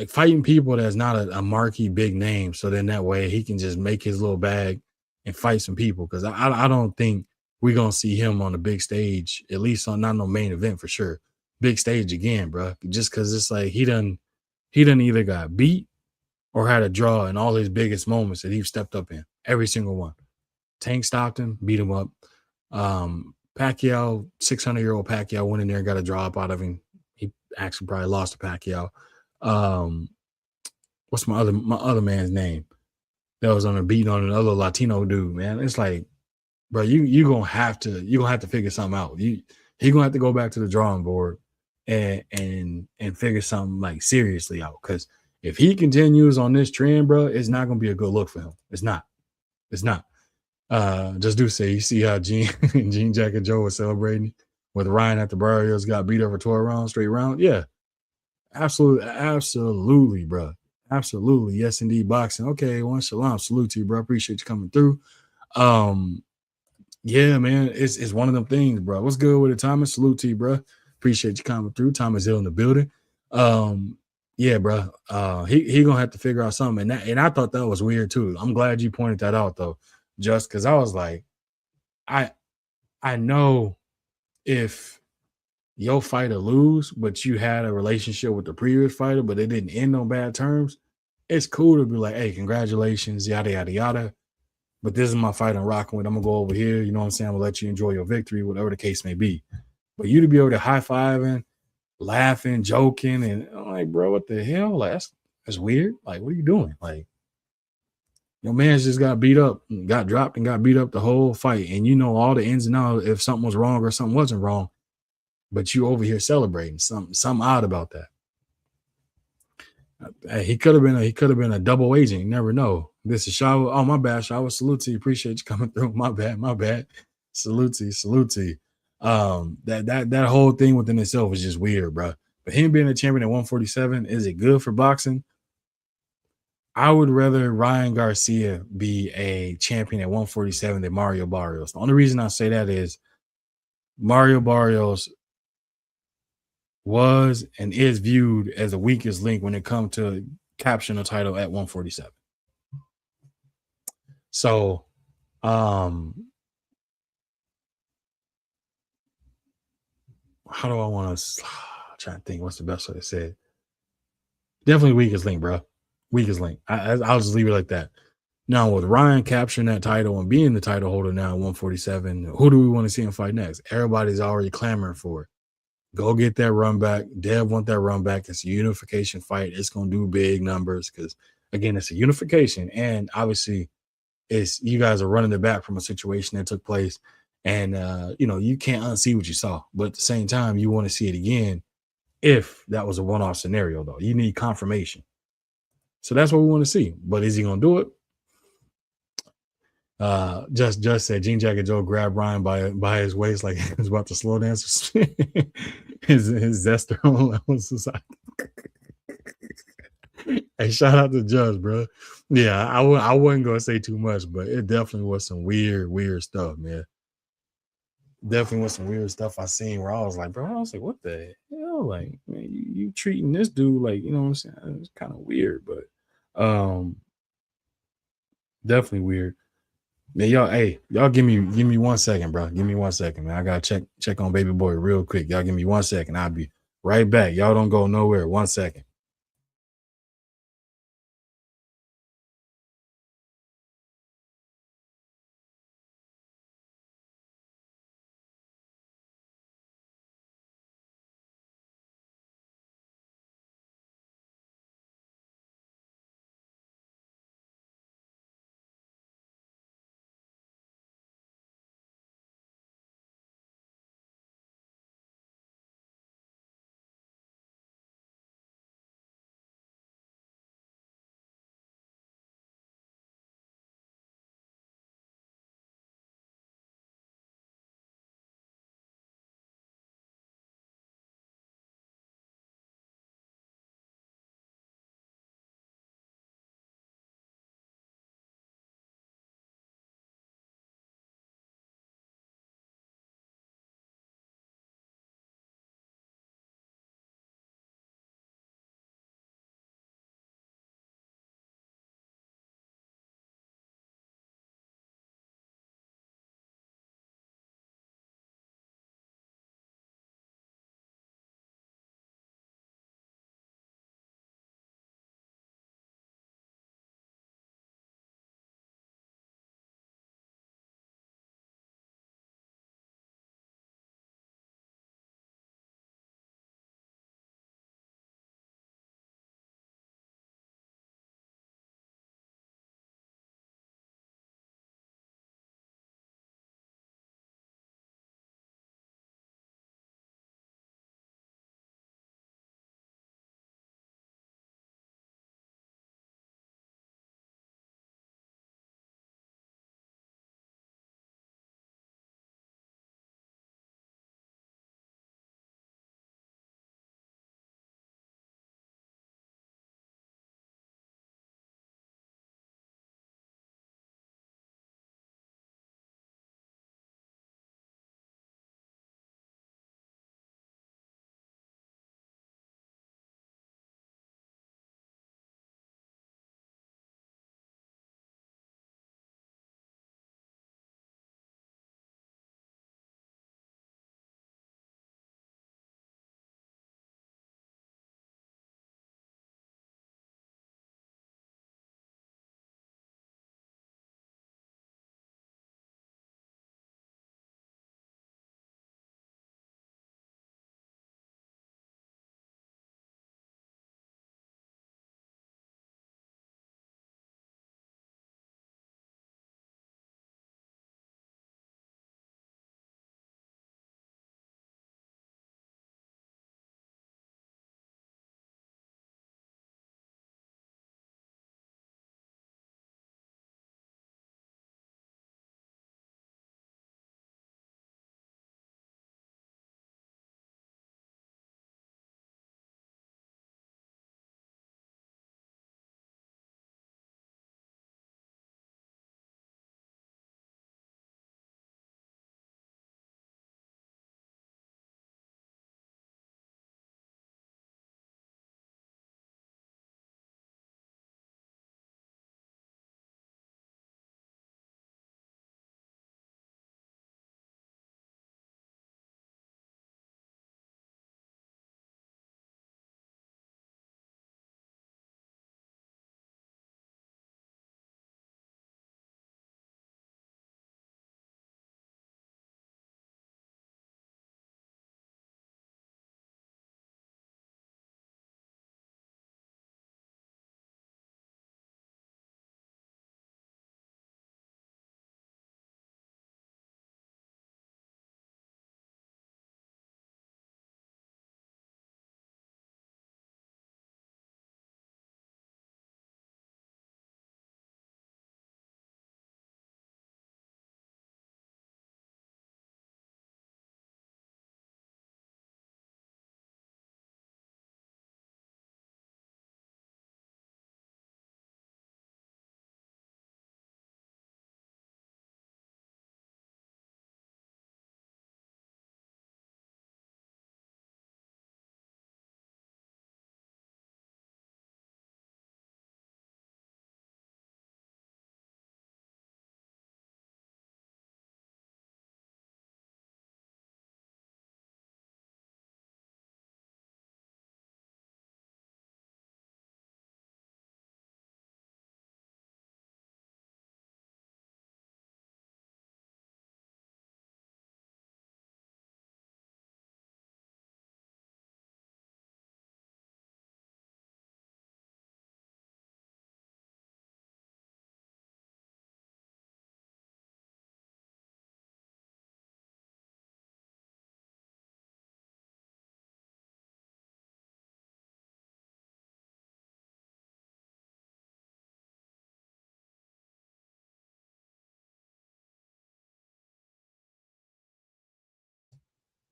fighting people that's not a marquee big name. So then that way he can just make his little bag and fight some people. Cause I don't think we're gonna see him on the big stage, at least on not no main event for sure. Big stage again, bro. Just cause it's like he done either got beat or had a draw in all his biggest moments that he stepped up in. Every single one. Tank stopped him, beat him up. Pacquiao, 600-year-old Pacquiao went in there and got a draw up out of him. He actually probably lost to Pacquiao. What's my other man's name that was on a beat on another Latino dude, man? It's like, bro, you gonna have to figure something out. He gonna have to go back to the drawing board and figure something like seriously out. Because if he continues on this trend, bro, it's not gonna be a good look for him. It's not. Just do say you see how Jean Jack and Joe was celebrating with Ryan at the Barrios got beat over 12 rounds, straight round. Yeah, absolutely, bro. Absolutely. Yes, indeed. Boxing. Okay, one shalom. Salute to you, bro. Appreciate you coming through. Yeah, man. It's one of them things, bro. What's good with it, Thomas? Salute to you, bro. Appreciate you coming through. Thomas Hill in the building. Yeah, bro. He gonna have to figure out something. And I thought that was weird too. I'm glad you pointed that out though. Just because I was like, I know if your fighter lose, but you had a relationship with the previous fighter, but it didn't end on bad terms, it's cool to be like, hey, congratulations, yada, yada, yada. But this is my fight I'm rocking with. I'm going to go over here. You know what I'm saying? I'm going to let you enjoy your victory, whatever the case may be. But you to be able to high-fiving, laughing, joking, and I'm like, bro, what the hell? Like, that's weird. Like, what are you doing? Like, your man's just got beat up, got dropped and got beat up the whole fight. And you know all the ins and outs if something was wrong or something wasn't wrong. But you over here celebrating something odd about that. Hey, he could have been a double agent. You never know. This is Shaw. Oh, my bad, Shaw. Salute to you. Appreciate you coming through. My bad. Salute to you. That whole thing within itself is just weird, bro. But him being a champion at 147, is it good for boxing? I would rather Ryan Garcia be a champion at 147 than Mario Barrios. The only reason I say that is Mario Barrios was and is viewed as the weakest link when it comes to capturing a title at 147. So, how do I want to try to think what's the best way to say it? Definitely weakest link, bro. Weakest link. I'll just leave it like that. Now, with Ryan capturing that title and being the title holder now at 147, who do we want to see him fight next? Everybody's already clamoring for it. Go get that run back. Dev want that run back. It's a unification fight. It's going to do big numbers because, again, it's a unification. And obviously, it's you guys are running it back from a situation that took place. And, you can't unsee what you saw. But at the same time, you want to see it again if that was a one-off scenario, though. You need confirmation. So that's what we want to see. But is he going to do it? Just said Jean Jacket Joe grabbed Ryan by his waist like he was about to slow dance. His zester levels was like, hey, shout out to Just, bro. Yeah, I wasn't gonna say too much, but it definitely was some weird stuff, man. Definitely was some weird stuff I seen where I was like, bro, I was like, what the hell? Like, man, you treating this dude like, you know what I'm saying? It's kind of weird, but definitely weird. Man, y'all, hey, y'all give me 1 second, bro. Give me 1 second, man. I gotta check on baby boy real quick. Y'all give me 1 second. I'll be right back. Y'all don't go nowhere. 1 second.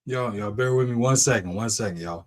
Y'all bear with me 1 second. 1 second, y'all.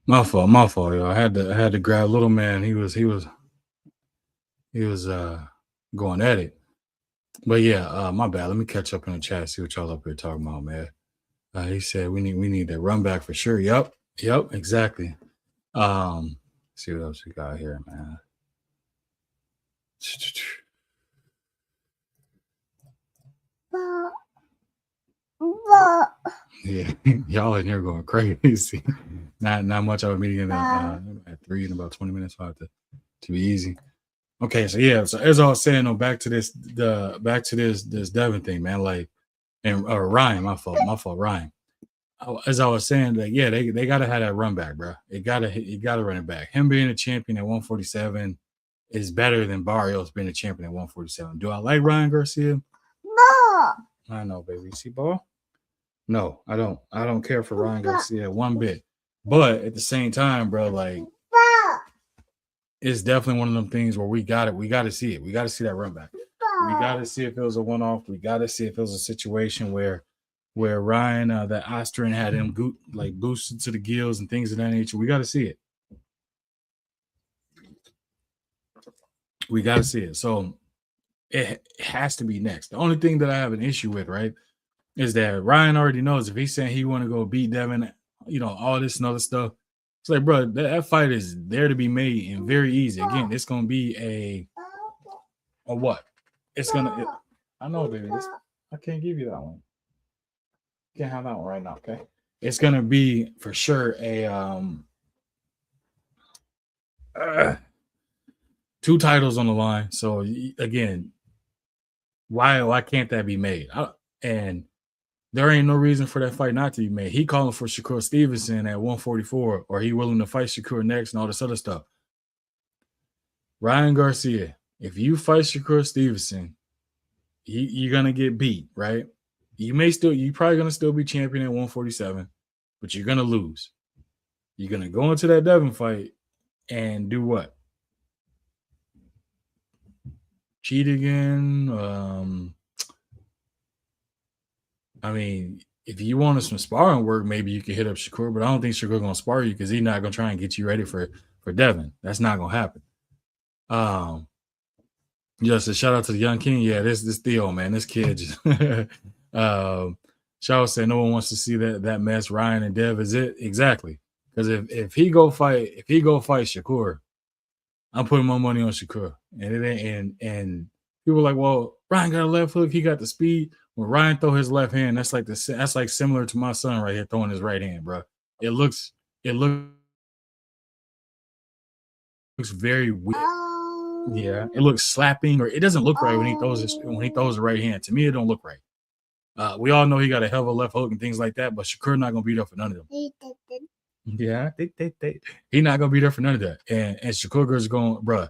My fault, y'all. I had to grab little man. He was going at it. But yeah, my bad. Let me catch up in the chat, see what y'all up here talking about, man. He said we need that run back for sure. Yep, exactly. See what else we got here, man. Yeah, y'all in here going crazy. Not much of a meeting at 3 in about 20 minutes. So I have to be easy. Okay, so yeah, so as I was saying, though, back to this Devin thing, man. Like, and Ryan, my fault, Ryan. As I was saying, like, yeah, they gotta have that run back, bro. You gotta run it back. Him being a champion at 147 is better than Barrios being a champion at 147. Do I like Ryan Garcia? No. I know, baby. See ball? No, I don't. I don't care for Ryan Garcia one bit. But at the same time, bro, like, it's definitely one of them things where we got it. We got to see it. We got to see that run back. We got to see if it was a one off. We got to see if it was a situation where Ryan that Ostrin had him like boosted to the gills and things of that nature. We got to see it. We got to see it. So it has to be next. The only thing that I have an issue with, right, is that Ryan already knows if he's saying he want to go beat Devin, all this and other stuff. It's like, bro, that fight is there to be made and very easy. Again, it's gonna be a what? I know, baby. I can't give you that one. You can't have that one right now, okay? It's gonna be for sure a 2 titles on the line. So again, why can't that be made? And there ain't no reason for that fight not to be made. He calling for Shakur Stevenson at 144, or he willing to fight Shakur next and all this other stuff. Ryan Garcia, if you fight Shakur Stevenson, you're gonna get beat, right? You probably gonna still be champion at 147, but you're gonna lose. You're gonna go into that Devin fight and do what? cheat again. I mean, if you wanted some sparring work, maybe you could hit up Shakur, but I don't think Shakur gonna spar you because he's not gonna try and get you ready for Devin. That's not gonna happen. Just a shout out to the young king. Yeah, this Theo, man. This kid just Shaw said no one wants to see that mess. Ryan and Dev is it. Exactly. Because if he go fight Shakur, I'm putting my money on Shakur. And it ain't and people are like, well, Ryan got a left hook, he got the speed. When Ryan throw his left hand, that's like similar to my son right here throwing his right hand, bro. It looks very weird. Yeah, it looks slapping, or it doesn't look right when he throws the right hand. To me, it don't look right. We all know he got a hell of a left hook and things like that, but Shakur not gonna be there for none of them. Yeah, he not gonna be there for none of that. And Shakur is going, bro.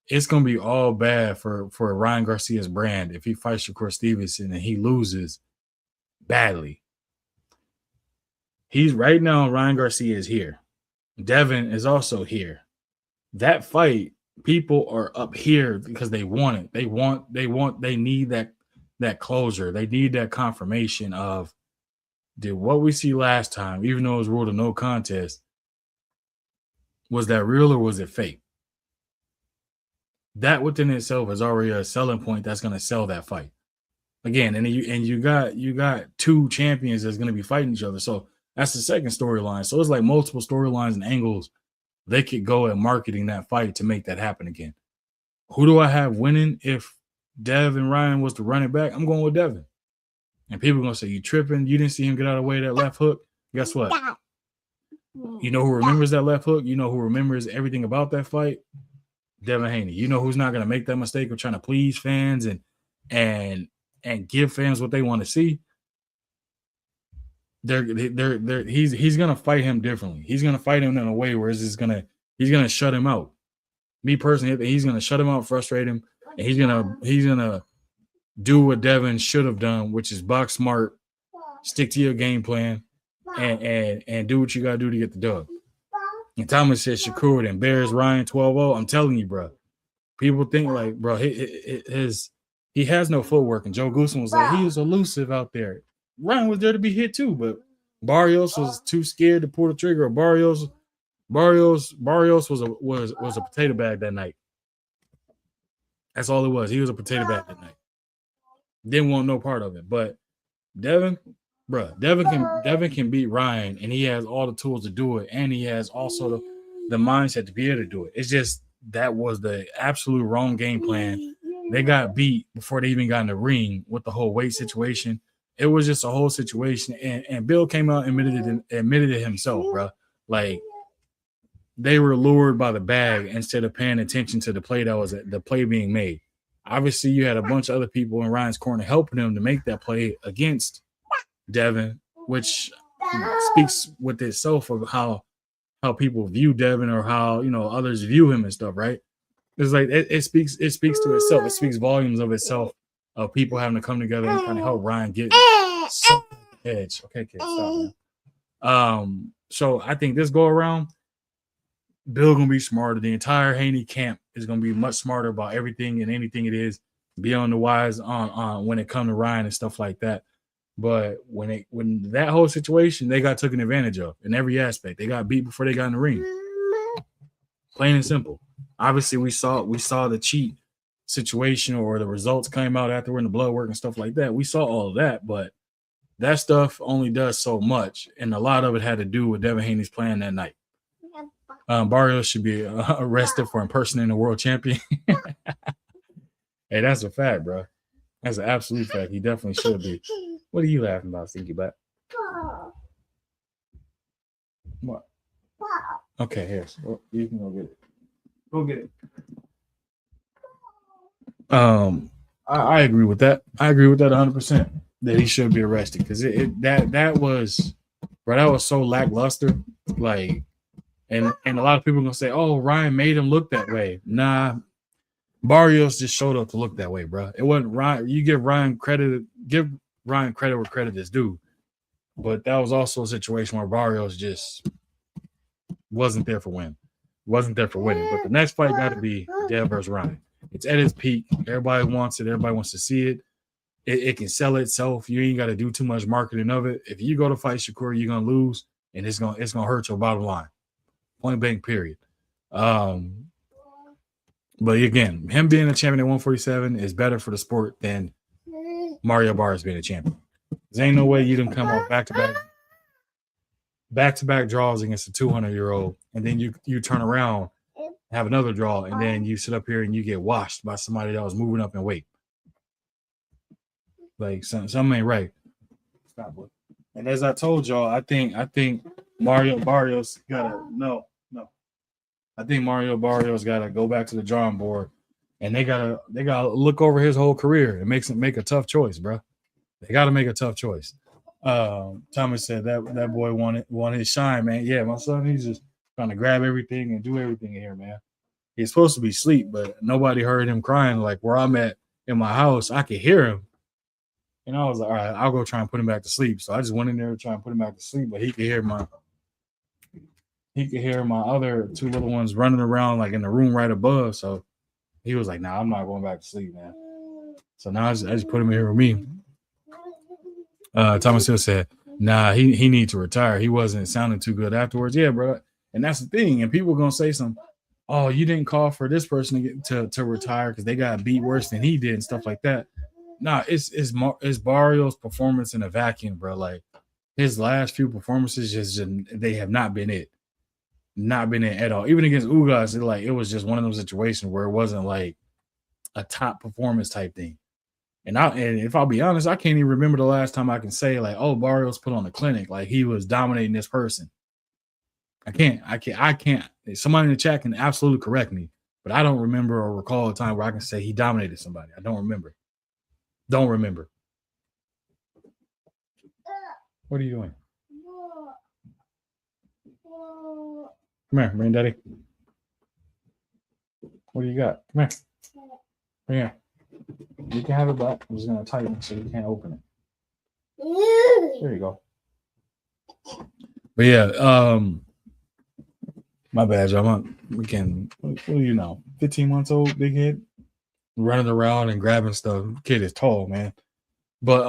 It's gonna be all bad for Ryan Garcia's brand if he fights Shakur Stevenson and he loses badly. He's right now. Ryan Garcia is here. Devin is also here. That fight, people are up here because they want it. They need that closure. They need that confirmation of, did what we see last time, even though it was ruled a no contest, was that real or was it fake? That within itself is already a selling point that's going to sell that fight. Again, and you got two champions that's going to be fighting each other. So that's the second storyline. So it's like multiple storylines and angles they could go at marketing that fight to make that happen again. Who do I have winning if Dev and Ryan was to run it back? I'm going with Devin. And people are going to say, you tripping? You didn't see him get out of the way of that left hook? Guess what? You know who remembers that left hook? You know who remembers everything about that fight? Devin Haney. You know who's not going to make that mistake of trying to please fans and give fans what they want to see? He's gonna fight him differently. He's gonna fight him in a way where he's gonna shut him out. Me personally, he's gonna shut him out, frustrate him, and he's gonna do what Devin should have done, which is box smart, stick to your game plan, and do what you gotta do to get the dub. And Thomas said Shakur and Bears Ryan 12-0. I'm telling you, bro. People think like, bro, he has no footwork, and Joe Goosen was like, he was elusive out there. Ryan was there to be hit too, but Barrios was too scared to pull the trigger. Barrios was a potato bag that night. That's all it was. He was a potato bag that night. Didn't want no part of it. But Devin can beat Ryan, and he has all the tools to do it, and he has also the mindset to be able to do it. It's just that was the absolute wrong game plan. They got beat before they even got in the ring with the whole weight situation. It was just a whole situation, and Bill came out and admitted it himself, bro. Like, they were lured by the bag instead of paying attention to the play being made. Obviously, you had a bunch of other people in Ryan's corner helping him to make that play against Devin, which speaks with itself of how people view Devin or how others view him and stuff, right? It's like it speaks to itself. It speaks volumes of itself, of people having to come together and kind of help Ryan get some edge. Okay, kid, stop, man. So I think this go around, Bill gonna be smarter. The entire Haney camp is gonna be much smarter about everything and anything it is. Be on the wise on when it comes to Ryan and stuff like that. But when that whole situation, they got taken advantage of in every aspect. They got beat before they got in the ring. Plain and simple. Obviously, we saw the cheat situation, or the results came out after in the blood work and stuff like that. We saw all of that, but that stuff only does so much, and a lot of it had to do with Devin Haney's plan that night. Barrios should be arrested for impersonating a world champion. Hey, that's a fact, bro. That's an absolute fact. He definitely should be. What are you laughing about, Stinky Butt? What? Okay, here. You can go get it. Go get it. I agree with that. I agree with that 100%. That he should be arrested, because that was so lackluster. Like, and a lot of people are gonna say, "Oh, Ryan made him look that way." Nah, Barrios just showed up to look that way, bro. It wasn't Ryan. You give Ryan credit where credit is due, but that was also a situation where Barrios just wasn't there for winning. But the next fight got to be Dev versus Ryan. It's at its peak. Everybody wants it. Everybody wants to see it. It can sell itself. You ain't got to do too much marketing of it. If you go to fight Shakur, you're gonna lose, and it's gonna hurt your bottom line. Point blank, period. But again, him being a champion at 147 is better for the sport than Mario Barrios being a champion. There ain't no way you didn't come off back-to-back draws against a 200-year-old, and then you turn around, have another draw, and then you sit up here and you get washed by somebody that was moving up in weight. Like something ain't right. Stop it. And as I told y'all, I think Mario Barrios gotta no. I think Mario Barrios gotta go back to the drawing board, and they gotta look over his whole career and make a tough choice, bro. They gotta make a tough choice. Thomas said that boy wanted his shine, man. Yeah, my son, he's just trying to grab everything and do everything here, man. He's supposed to be asleep, but nobody heard him crying. Like where I'm at in my house, I could hear him. And I was like, all right, I'll go try and put him back to sleep. So I just went in there to try and put him back to sleep, but he could hear my other two little ones running around like in the room right above. So he was like, nah, I'm not going back to sleep, man. So now I just put him here with me. Thomas Hill said, nah, he need to retire. He wasn't sounding too good afterwards. Yeah, bro. And that's the thing. And people are gonna say something, oh, you didn't call for this person to retire because they got beat worse than he did and stuff like that. Nah, it's Barrios' performance in a vacuum, bro. Like his last few performances just they have not been it. Not been it at all. Even against Ugas, it was just one of those situations where it wasn't like a top performance type thing. And if I'll be honest, I can't even remember the last time I can say like, oh, Barrios put on a clinic, like he was dominating this person. I can't. Somebody in the chat can absolutely correct me, but I don't remember or recall a time where I can say he dominated somebody. I don't remember. Don't remember. What are you doing? Come here, bring daddy. What do you got? Come here. Bring here. You can have it back. I'm just gonna tighten it so you can't open it. There you go. But yeah, my bad, y'all. We can. What are you now? 15 months old, big head, running around and grabbing stuff. Kid is tall, man. But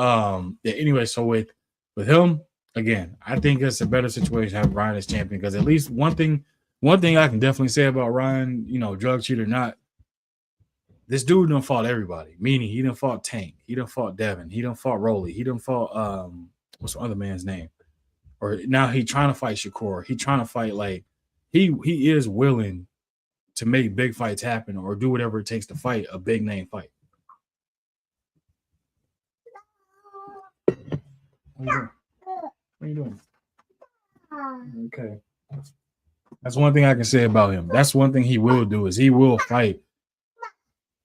yeah. Anyway, so with him again, I think it's a better situation to have Ryan as champion because at least one thing I can definitely say about Ryan, drug cheat or not, this dude done fought everybody. Meaning he done fought Tank, he done fought Devin, he done fought Rolly, he done fought what's the other man's name? Or now he trying to fight Shakur. He trying to fight like he is willing to make big fights happen or do whatever it takes to fight a big name fight. What are you doing? Okay. That's one thing I can say about him. That's one thing he will do is he will fight.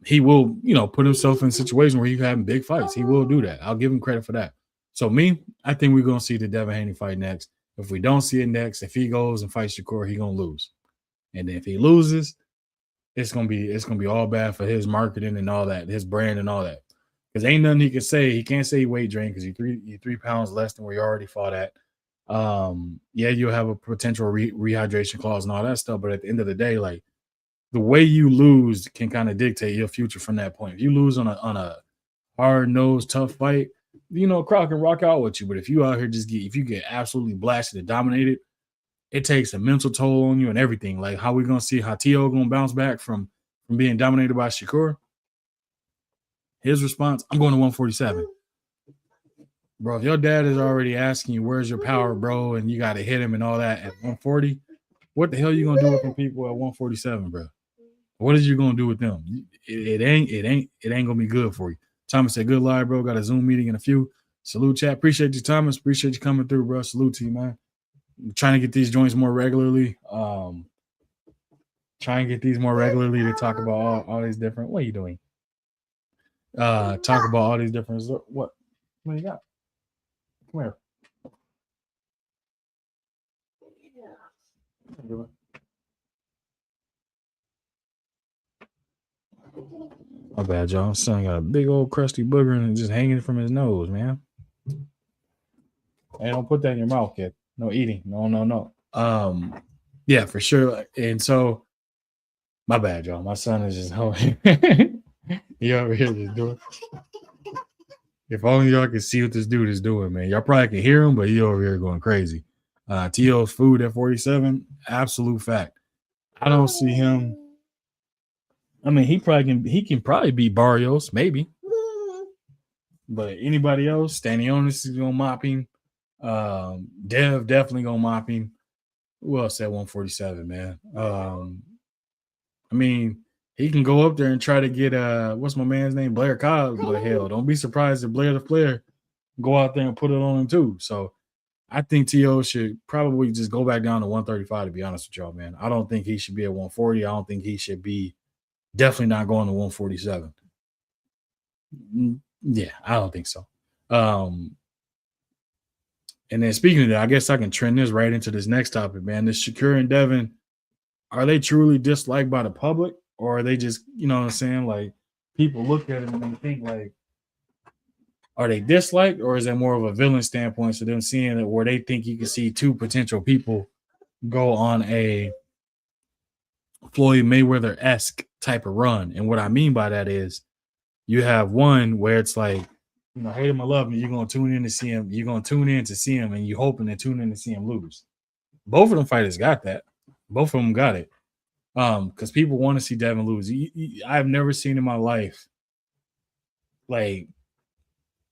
He will, put himself in a situation where he's having big fights. He will do that. I'll give him credit for that. So I think we're going to see the Devin Haney fight next. If we don't see it next, if he goes and fights Shakur, he's going to lose. And if he loses, it's going to be all bad for his marketing and all that, his brand and all that. Because ain't nothing he can say. He can't say he weight drained because you're 3 pounds less than where you already fought at. Yeah, you'll have a potential rehydration clause and all that stuff. But at the end of the day, like the way you lose can kind of dictate your future from that point. If you lose on a hard-nosed, tough fight, crowd can rock out with you. But if you out here if you get absolutely blasted and dominated, it takes a mental toll on you and everything. Like how we gonna see how T.O. gonna bounce back from being dominated by Shakur? His response, I'm going to 147. Bro, if your dad is already asking you, where's your power, bro, and you got to hit him and all that at 140, what the hell are you going to do with them people at 147, bro? What is you going to do with them? It ain't going to be good for you. Thomas said, good lie, bro. Got a Zoom meeting in a few. Salute, chat. Appreciate you, Thomas. Appreciate you coming through, bro. Salute to you, man. I'm trying to get these joints more regularly. To talk about all these different. What are you doing? Talk about all these different. What do you got? Come here. My bad, y'all. Son got a big old crusty booger and just hanging from his nose, man. Hey, don't put that in your mouth, kid. No eating. No. Yeah, for sure. And so My bad, y'all. My son is just home. He over here just doing. If only y'all could see what this dude is doing, man. Y'all probably can hear him, but he over here going crazy. T.O.'s food at 47, absolute fact. I don't see him. I mean, he can probably beat Barrios, maybe. But anybody else, Stanionis is gonna mop him. Dev definitely gonna mop him. Who else at 147, man? I mean, he can go up there and try to get what's my man's name? Blair Cobb, but hell, don't be surprised if Blair the Flair go out there and put it on him too. So I think T.O. should probably just go back down to 135, to be honest with y'all, man. I don't think he should be at 140. I don't think he should be definitely not going to 147. Yeah, I don't think so. And then speaking of that, I guess I can trend this right into this next topic, man. This Shakur and Devin, are they truly disliked by the public, or are they just, you know what I'm saying? Like, people look at it and they think, like, are they disliked, or is that more of a villain standpoint? So them seeing it where they think you can see two potential people go on a Floyd Mayweather-esque type of run. And what I mean by that is you have one where it's like, you know, hate him or love him, you're going to tune in to see him. You're going to tune in to see him, and you're hoping to tune in to see him lose. Both of them fighters got that. Both of them got it. Because people want to see Devin lose. I've never seen in my life, like,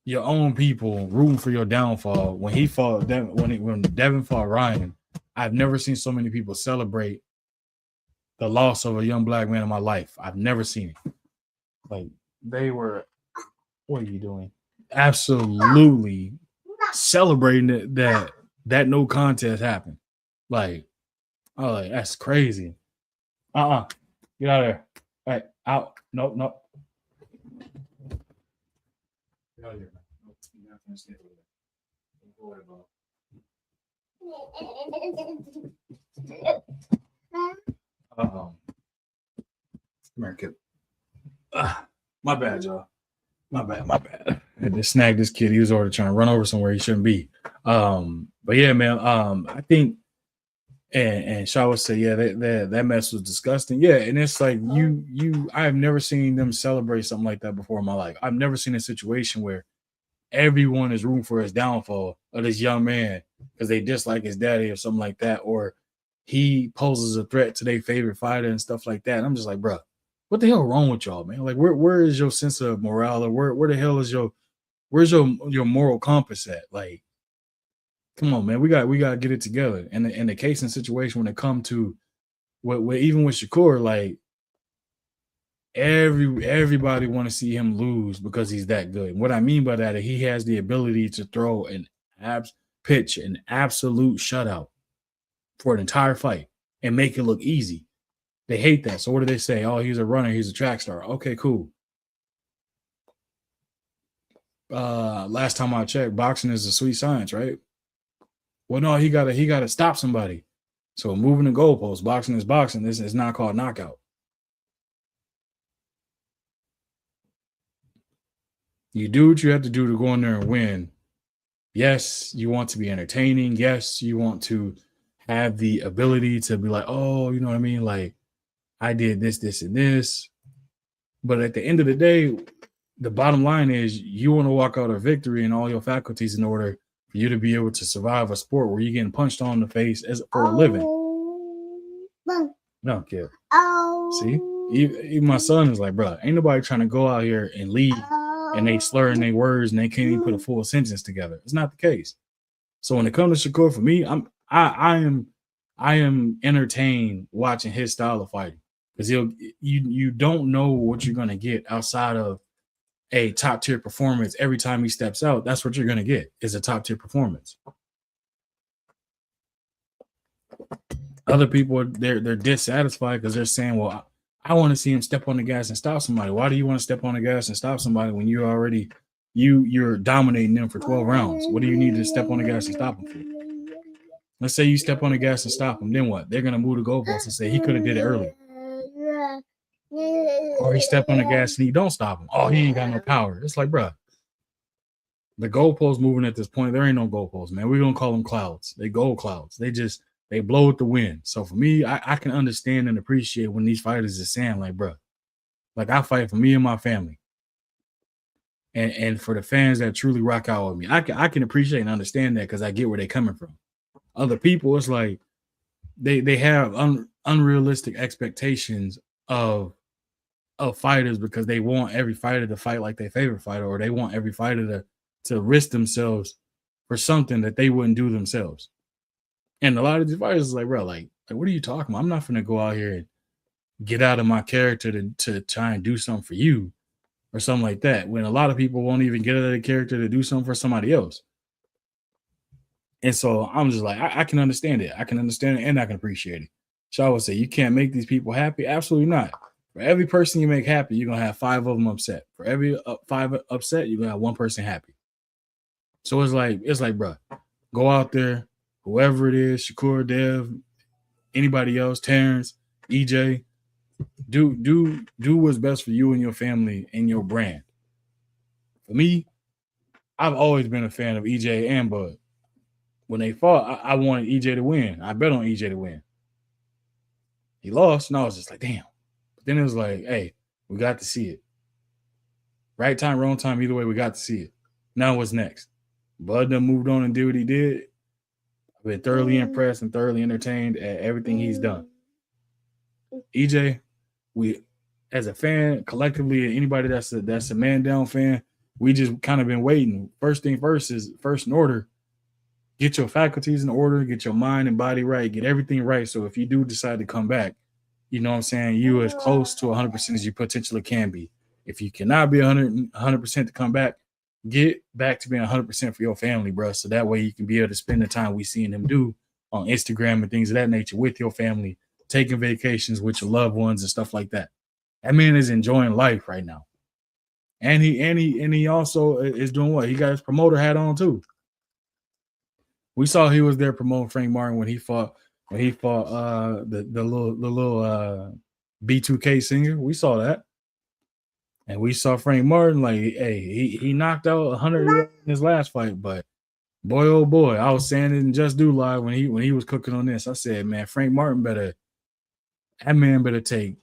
your own people rooting for your downfall. When he fought, when Devin fought Ryan, I've never seen so many people celebrate the loss of a young black man in my life. I've never seen it. Like, they were, what are you doing? Absolutely celebrating that no contest happened. Like, oh, like, that's crazy. Get out of there. All right, out. Nope. Get out of here. Come here, kid. My bad, y'all. My bad. I had to snag this kid. He was already trying to run over somewhere he shouldn't be. But yeah, man. I think, and Shaw would say, yeah, that mess was disgusting. Yeah, and it's like I've never seen them celebrate something like that before in my life. I've never seen a situation where everyone is rooting for his downfall of this young man because they dislike his daddy or something like that, or he poses a threat to their favorite fighter and stuff like that. And I'm just like, bro, what the hell wrong with y'all, man? Like, where is your sense of morale, or where the hell is where's your moral compass at? Like, come on, man, we got to get it together. And in the case and situation when it comes to what even with Shakur, like, everybody want to see him lose because he's that good. And what I mean by that is he has the ability to throw an absolute shutout for an entire fight and make it look easy. They hate that. So what do they say? Oh, he's a runner, he's a track star. Okay, cool. Last time I checked, boxing is a sweet science, right? Well, no, he gotta stop somebody. So moving the goalposts, boxing is boxing. This is not called knockout. You do what you have to do to go in there and win. Yes, you want to be entertaining. Yes, you want to have the ability to be like, oh, you know what I mean? Like, I did this, and this. But at the end of the day, the bottom line is you want to walk out a victory in all your faculties in order for you to be able to survive a sport where you're getting punched on the face for a living. No, kid. See? Even my son is like, bro, ain't nobody trying to go out here and lead and they slurring their words and they can't even put a full sentence together. It's not the case. So when it comes to Shakur, for me, I am entertained watching his style of fighting because you don't know what you're gonna get outside of a top tier performance. Every time he steps out, that's what you're gonna get is a top tier performance. Other people they're dissatisfied because they're saying, well, I want to see him step on the gas and stop somebody. Why do you want to step on the gas and stop somebody when you're already you're dominating them for 12 rounds? What do you need to step on the gas and stop him for? Let's say you step on the gas and stop him, then what? They're gonna move the goalposts and say he could have did it earlier. Or he stepped on the gas and he don't stop him. Oh, he ain't got no power. It's like, bro, the goalposts moving at this point. There ain't no goalposts, man. We're gonna call them clouds. They gold clouds. They just They blow it to win. So for me, I can understand and appreciate when these fighters is saying, like, bro, like I fight for me and my family. And for the fans that truly rock out with me. I can appreciate and understand that because I get where they're coming from. Other people, it's like they have unrealistic expectations of fighters because they want every fighter to fight like their favorite fighter, or they want every fighter to risk themselves for something that they wouldn't do themselves. And a lot of these fighters is like, bro, like what are you talking about? I'm not gonna go out here and get out of my character to try and do something for you or something like that. When a lot of people won't even get out of their character to do something for somebody else. And so I'm just like, I can understand it. I can understand it and I can appreciate it. So I would say you can't make these people happy. Absolutely not. For every person you make happy, you're gonna have 5 of them upset. For every 5 upset, you're gonna have 1 person happy. So it's like, bro, go out there, whoever it is, Shakur Dev, anybody else, Terrence, EJ, do what's best for you and your family and your brand. For me, I've always been a fan of EJ and Bud. When they fought, I wanted EJ to win. I bet on EJ to win. He lost, and I was just like, damn. But then it was like, hey, we got to see it. Right time, wrong time, either way, we got to see it. Now what's next? Bud done moved on and did what he did. I've been thoroughly impressed and thoroughly entertained at everything he's done. EJ, we as a fan, collectively, anybody that's a man down fan, we just kind of been waiting. First thing first is first in order. Get your faculties in order, get your mind and body right, get everything right. So if you do decide to come back, you know what I'm saying, you as close to 100% as you potentially can be. If you cannot be 100% to come back, get back to being 100% for your family, bro. So that way you can be able to spend the time we seeing them do on Instagram and things of that nature with your family, taking vacations with your loved ones and stuff like that. That man is enjoying life right now. And he also is doing what? He got his promoter hat on too. We saw he was there promoting Frank Martin when he fought the little B2K singer. We saw that. And we saw Frank Martin, like, hey, he knocked out 100 in his last fight, but boy, oh boy, I was saying it in Just Do Live when he was cooking on this. I said, man, Frank Martin better take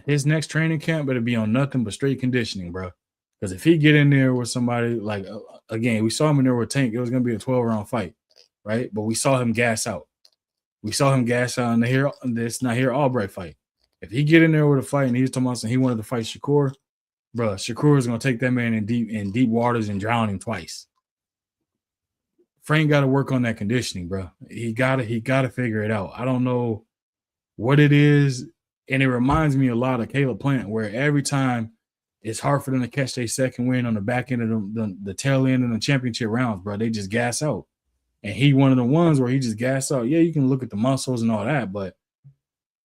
his next training camp better be on nothing but straight conditioning, bro. Because if he get in there with somebody like again, we saw him in there with Tank, it was gonna be a 12-round fight, right? But we saw him gas out. We saw him gas out in this Nahir Albright fight. If he get in there with a fight and he's talking about he wanted to fight Shakur, bro, Shakur is gonna take that man in deep waters and drown him twice. Frank got to work on that conditioning, bro. He gotta figure it out. I don't know what it is, and it reminds me a lot of Caleb Plant, where every time it's hard for them to catch their second win on the back end of the tail end of the championship rounds, bro. They just gas out, and he one of the ones where he just gas out. Yeah, you can look at the muscles and all that, but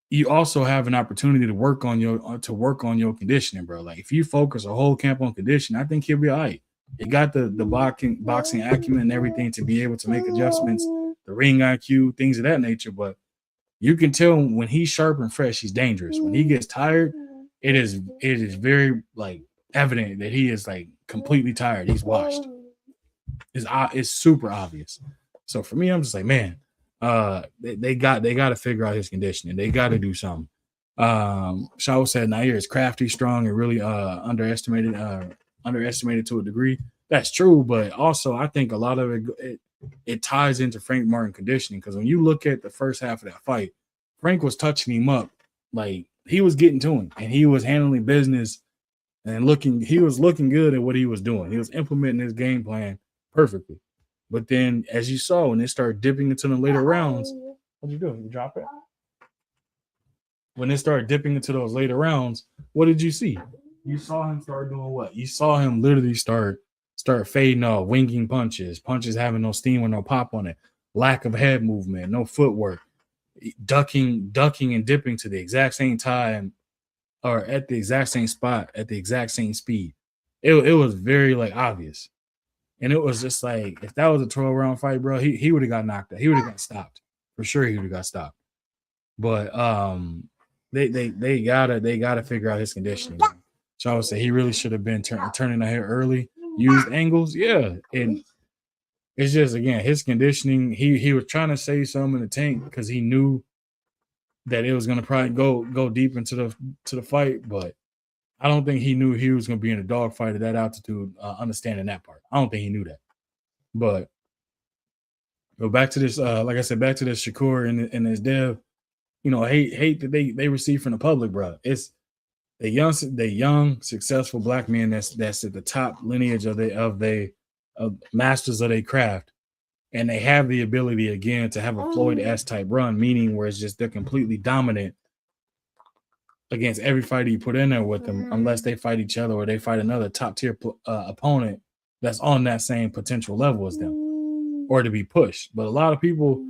you also have an opportunity to work on your conditioning, bro. Like if you focus a whole camp on conditioning, I think he'll be all right. He got the boxing acumen and everything to be able to make adjustments, the ring IQ, things of that nature. But you can tell when he's sharp and fresh, he's dangerous. When he gets tired, it is very like evident that he is like completely tired. He's washed. It's super obvious. So for me, I'm just like, man, they got to figure out his conditioning. They got to do something. Shaw said Nair is crafty, strong, and really underestimated to a degree. That's true, but also I think a lot of it ties into Frank Martin conditioning, because when you look at the first half of that fight, Frank was touching him up, like he was getting to him and he was handling business and he was looking good at what he was doing. He was implementing his game plan perfectly. But then, as you saw, when they started dipping into the later rounds, what'd you do? You drop it? When they started dipping into those later rounds, what did you see? You saw him start doing what? You saw him literally start fading off, winging punches having no steam or no pop on it, lack of head movement, no footwork, ducking and dipping to the exact same time or at the exact same spot at the exact same speed. It was very like obvious. And it was just like, if that was a 12-round fight, bro, he would have got knocked out. He would have got stopped. For sure he would have got stopped. But they gotta figure out his conditioning. So I would say he really should have been turning the hair early, used angles. Yeah. And It's just, again, his conditioning. He was trying to save some in the tank because he knew that it was going to probably go deep into the fight, but I don't think he knew he was going to be in a dogfight at that altitude. Understanding that part, I don't think he knew that. But go back to this. Like I said, back to this Shakur and his dev. Hate that they receive from the public, bro. It's the young successful black men that's at the top lineage of masters of their craft, and they have the ability again to have a Floyd S type run, meaning where it's just they're completely dominant against every fighter you put in there with them, unless they fight each other or they fight another top tier opponent that's on that same potential level as them, or to be pushed. But a lot of people,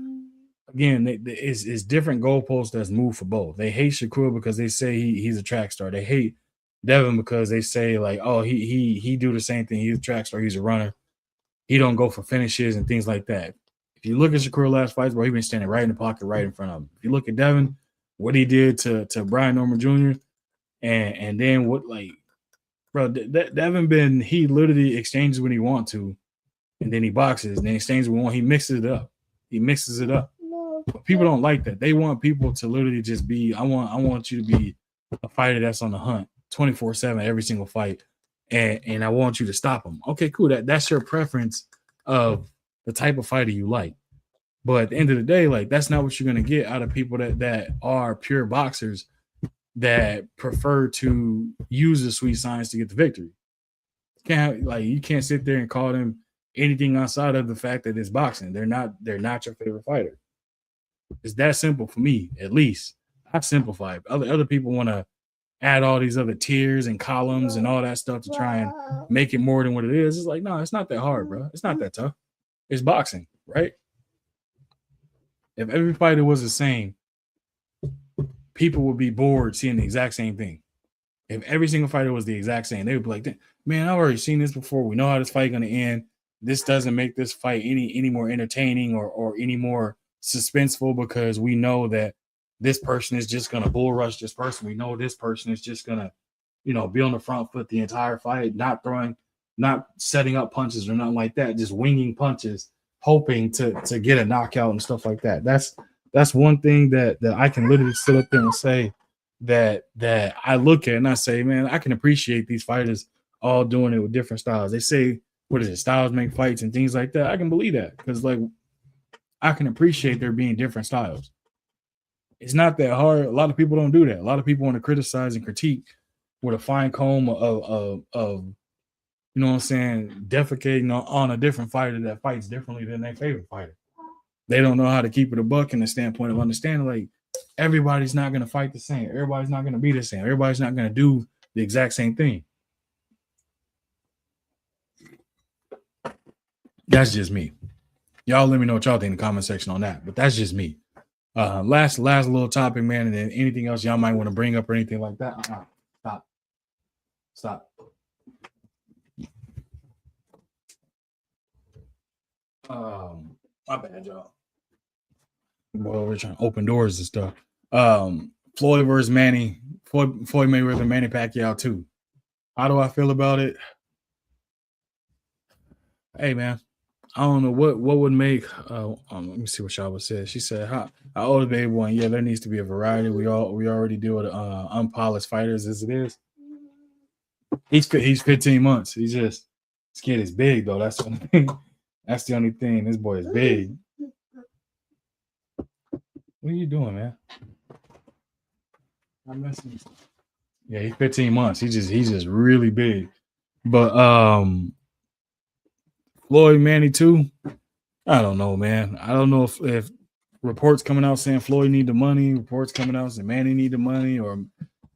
again, it's different goalposts that's moved for both. They hate Shakur because they say he's a track star. They hate Devin because they say, like, oh, he do the same thing. He's a track star. He's a runner. He don't go for finishes and things like that. If you look at Shakur last fights, bro, he been standing right in the pocket, right in front of him. If you look at Devin, what he did to Brian Norman Jr. and then what, like, bro, Devin he literally exchanges when he wants to, and then he boxes, and then exchanges when he wants. He mixes it up. But people don't like that. They want people to literally just be, I want you to be a fighter that's on the hunt 24/7 every single fight, and I want you to stop him. Okay, cool. That's your preference of the type of fighter you like. But at the end of the day, like, that's not what you're gonna get out of people that are pure boxers that prefer to use the sweet science to get the victory. You can't sit there and call them anything outside of the fact that it's boxing. They're not your favorite fighter. It's that simple for me, at least. I simplify it. Other people want to add all these other tiers and columns and all that stuff to try and make it more than what it is. It's like, no, it's not that hard, bro. It's not that tough. It's boxing, right? If every fighter was the same, people would be bored seeing the exact same thing. If every single fighter was the exact same, they would be like, man, I've already seen this before. We know how this fight going to end. This doesn't make this fight any more entertaining or any more suspenseful, because we know that this person is just going to bull rush this person. We know this person is just going to, be on the front foot the entire fight, not setting up punches or nothing like that, just winging punches, hoping to get a knockout and stuff like that. That's one thing that I can literally sit up there and say that I look at and I say, man, I can appreciate these fighters all doing it with different styles. They say, what is it, styles make fights and things like that. I can believe that, because, like, I can appreciate there being different styles. It's not that hard. A lot of people don't do that. A lot of people want to criticize and critique with a fine comb of you know what I'm saying, defecating on a different fighter that fights differently than their favorite fighter. They don't know how to keep it a buck in the standpoint of understanding, like, everybody's not going to fight the same. Everybody's not going to be the same. Everybody's not going to do the exact same thing. That's just me. Y'all let me know what y'all think in the comment section on that. But that's just me. Last little topic, man, and then anything else y'all might want to bring up or anything like that. Stop. My bad, y'all. Well, we're trying to open doors and stuff. Floyd versus Manny. Floyd Mayweather, Manny Pacquiao 2. How do I feel about it? Hey, man, I don't know what would make. Let me see what y'all would say. She said, "How old is baby one? Yeah, there needs to be a variety. We already deal with unpolished fighters as it is. He's 15 months. This kid is big though. That's the only thing. That's the only thing. This boy is big. What are you doing, man? I'm messing. Yeah, he's 15 months. He's just really big. But Floyd Manny too. I don't know, man. I don't know if reports coming out saying Floyd need the money, reports coming out saying Manny need the money, or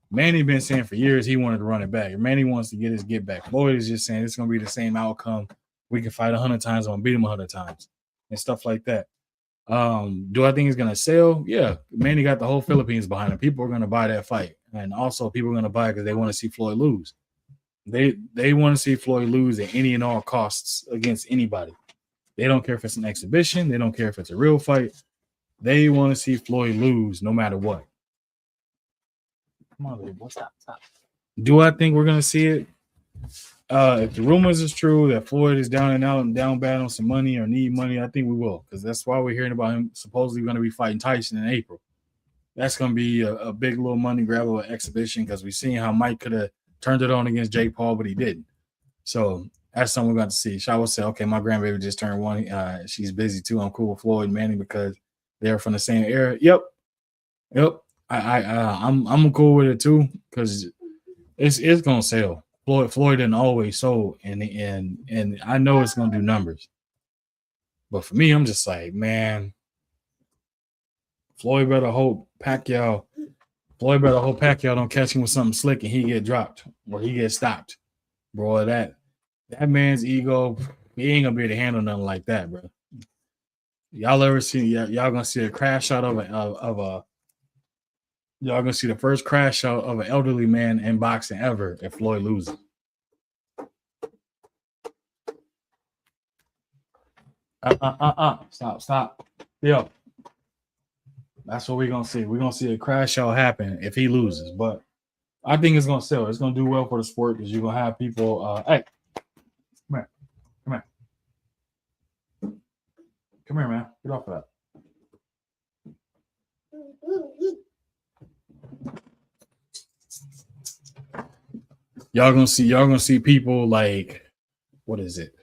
Manny been saying for years he wanted to run it back. Manny wants to get his get back. Floyd is just saying it's going to be the same outcome. We can fight 100 times, I'm going to beat him 100 times and stuff like that. Do I think it's going to sell? Yeah. Manny got the whole Philippines behind him. People are going to buy that fight. And also people are going to buy it because they want to see Floyd lose. They want to see Floyd lose at any and all costs against anybody. They don't care if it's an exhibition. They don't care if it's a real fight. They want to see Floyd lose no matter what. Come on, baby. Stop. Do I think we're going to see it? If the rumors is true that Floyd is down and out and down bad on some money or need money, I think we will, because that's why we're hearing about him supposedly going to be fighting Tyson in April. That's going to be a big little money grab of an exhibition, because we've seen how Mike could have turned it on against Jake Paul, but he didn't. So that's something we're going to see. Shaw will say, okay, my grandbaby just turned 1. She's busy too. I'm cool with Floyd and Manny because they're from the same era. Yep. I'm cool with it too, because it's gonna sell. Floyd didn't always sold, and I know it's gonna do numbers. But for me, I'm just like, man, Floyd better hope Pacquiao don't catch him with something slick and he get dropped or he get stopped. Bro, that man's ego, he ain't gonna be able to handle nothing like that, bro. Y'all ever see y'all gonna see a crash out of a y'all gonna see the first crash out of an elderly man in boxing ever if Floyd loses. Stop. Yo. That's what we're gonna see. We're gonna see a crash out happen if he loses. But I think it's gonna sell. It's gonna do well for the sport, because you're gonna have people hey, come here, man. Get off of that. Y'all gonna see people like, what is it?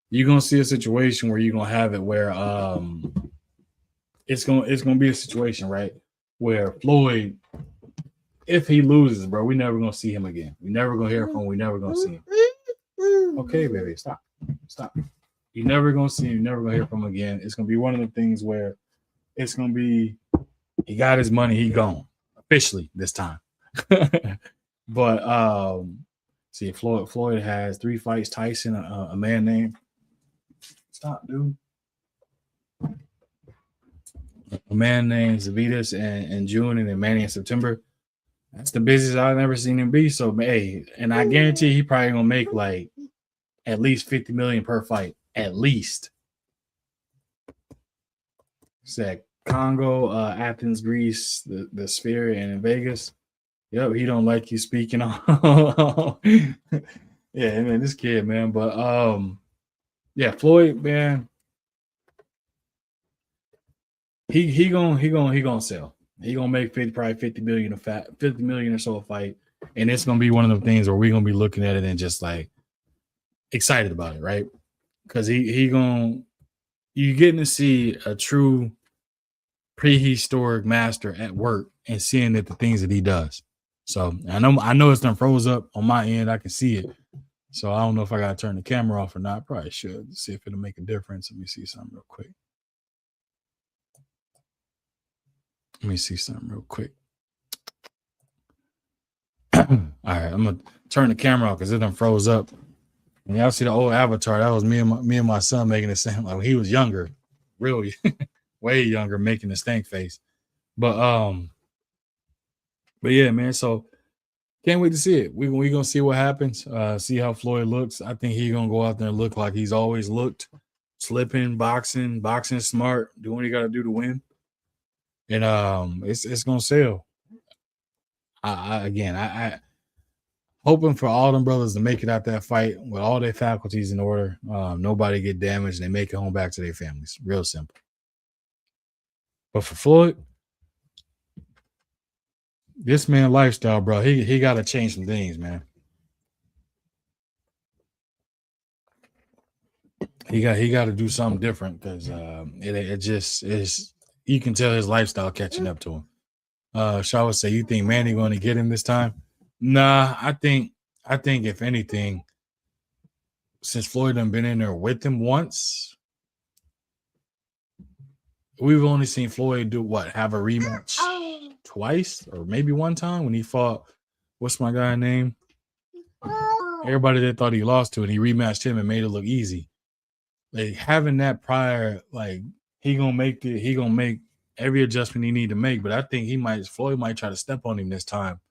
You're gonna see a situation where you're gonna have it where it's gonna be a situation, right, where Floyd, if he loses, bro, we never gonna see him again. We never gonna hear from him. We never gonna see him. Okay, baby, stop. You're never gonna see him. You're never gonna hear from him again. It's gonna be one of the things where it's gonna be, he got his money, he gone officially this time. But see, Floyd has 3 fights. Tyson, a man named, stop, dude. A man named Zavitas in June, and then Manny in September. That's the busiest I've ever seen him be. So, hey, and I guarantee he probably gonna make like at least $50 million per fight, at least. Said Congo, Athens, Greece, the Sphere, and in Vegas. Yep, he don't like you speaking on. Yeah, man, this kid, man. But yeah, Floyd, man. He gonna sell. He gonna make probably 50 million or so a fight, and it's gonna be one of the things where we're gonna be looking at it and just like excited about it, right? Because you getting to see a true prehistoric master at work and seeing that the things that he does. So I know it's done froze up on my end. I can see it. So I don't know if I gotta turn the camera off or not. Probably should see if it'll make a difference. Let me see something real quick. All right, I'm gonna turn the camera off because it done froze up. And y'all see the old avatar? That was me and my son making the same. Like he was younger, really, way younger, making the stank face. But yeah, man. So can't wait to see it. We gonna see what happens. See how Floyd looks. I think he's gonna go out there and look like he's always looked, slipping, boxing smart, doing what he got to do to win. And it's gonna sell. I hoping for all them brothers to make it out that fight with all their faculties in order. Nobody get damaged. They make it home back to their families. Real simple. But for Floyd, this man lifestyle, bro, he got to change some things, man. He got to do something different, because it just is. You can tell his lifestyle catching up to him. Shaw would say, "You think Manny going to get him this time?" Nah, I think if anything, since Floyd done been in there with him once, we've only seen Floyd have a rematch twice or maybe one time when he fought, what's my guy name? Everybody that thought he lost to it, he rematched him and made it look easy. Like having that prior, like he gonna make every adjustment he need to make. But I think Floyd might try to step on him this time,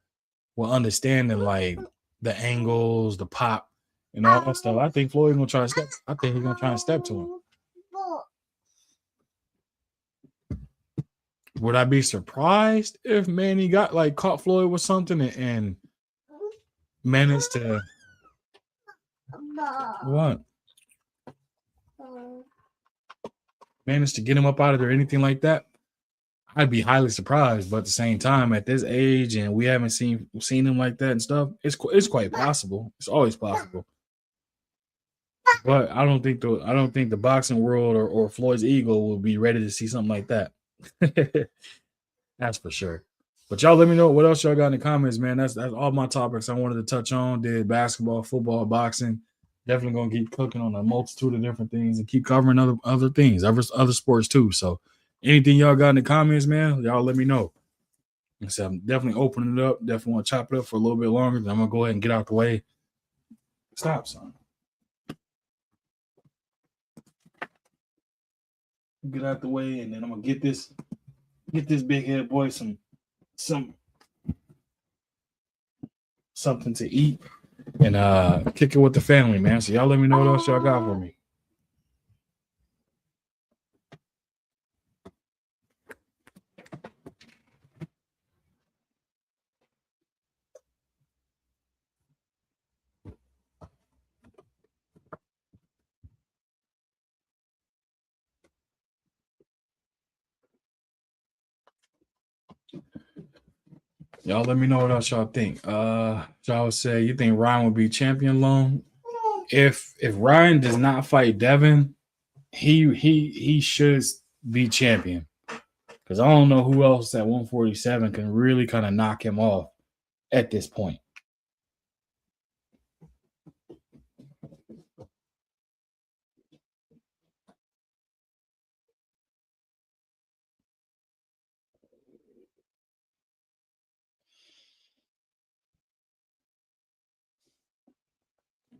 while understanding like the angles, the pop, and all that stuff. I think Floyd gonna try to step. I think he's gonna try and step to him. Would I be surprised if Manny caught Floyd with something and managed to What? Managed to get him up out of there, anything like that? I'd be highly surprised, but at the same time, at this age, and we haven't seen him like that and stuff, it's quite possible. It's always possible. But I don't think the boxing world or Floyd's ego will be ready to see something like that. That's for sure. But y'all let me know what else y'all got in the comments, man. That's all my topics I wanted to touch on. Did basketball, football, boxing. Definitely gonna keep cooking on a multitude of different things and keep covering other things, other sports too. So anything y'all got in the comments, man, y'all let me know. So I'm definitely opening it up. Definitely want to chop it up for a little bit longer. Then I'm gonna go ahead and get out the way. Stop, son. Get out the way, and then I'm gonna get this big head boy something to eat and kick it with the family, man. So y'all let me know what else y'all got for me. Y'all let me know what else y'all think. Y'all say you think Ryan would be champion long? If Ryan does not fight Devin, he should be champion. Because I don't know who else at 147 can really kind of knock him off at this point.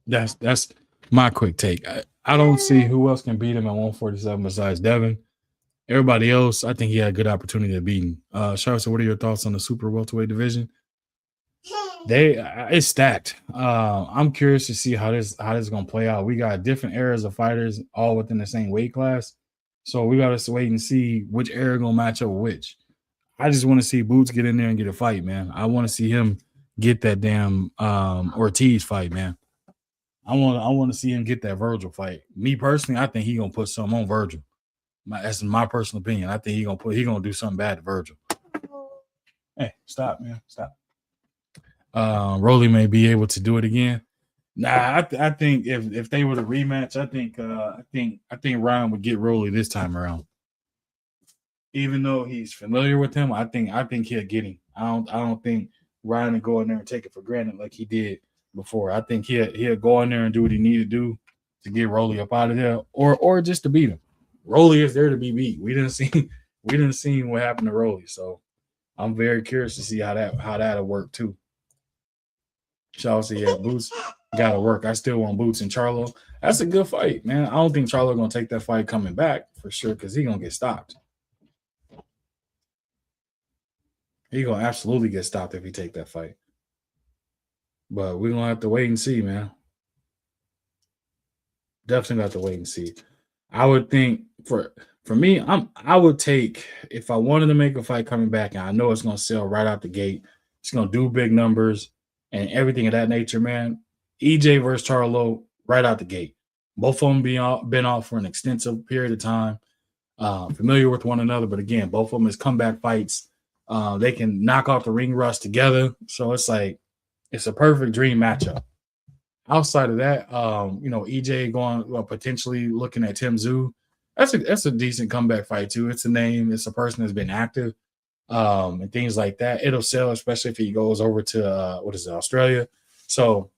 That's my quick take. I don't see who else can beat him at 147 besides Devin. Everybody else, I think he had a good opportunity to beat him. Charlotte, so what are your thoughts on the super welterweight division? It's stacked. I'm curious to see how this is gonna play out. We got different eras of fighters all within the same weight class, so we got to wait and see which era gonna match up with which. I just want to see Boots get in there and get a fight, man. I want to see him get that damn Ortiz fight, man. I want to see him get that Virgil fight. Me personally, I think he gonna put something on Virgil. That's my personal opinion. I think he gonna do something bad to Virgil. Hey, stop, man, stop. Rolly may be able to do it again. Nah, I think if they were to rematch, I think Ryan would get Rolly this time around. Even though he's familiar with him, I think he'll get him. I don't think Ryan will go in there and take it for granted like he did before. I think he'll go in there and do what he need to do to get Rolly up out of there, or just to beat him. Rolly is there to be beat. We didn't see what happened to Rolly, so I'm very curious to see how that'll work too. Chelsea, yeah, Boots gotta work. I still want Boots and Charlo. That's a good fight, man. I don't think Charlo gonna take that fight coming back for sure because he gonna get stopped. He gonna absolutely get stopped if he take that fight. But we're gonna have to wait and see, man. Definitely have to wait and see. I would think for me, I would take if I wanted to make a fight coming back, and I know it's gonna sell right out the gate. It's gonna do big numbers and everything of that nature, man. EJ versus Charlo right out the gate. Both of them been off for an extensive period of time, familiar with one another. But again, both of them is comeback fights. They can knock off the ring rust together. So it's like it's a perfect dream matchup. Outside of that, EJ going potentially looking at Tim Zoo. That's a decent comeback fight too. It's a name. It's a person that's been active, and things like that. It'll sell, especially if he goes over to Australia. So,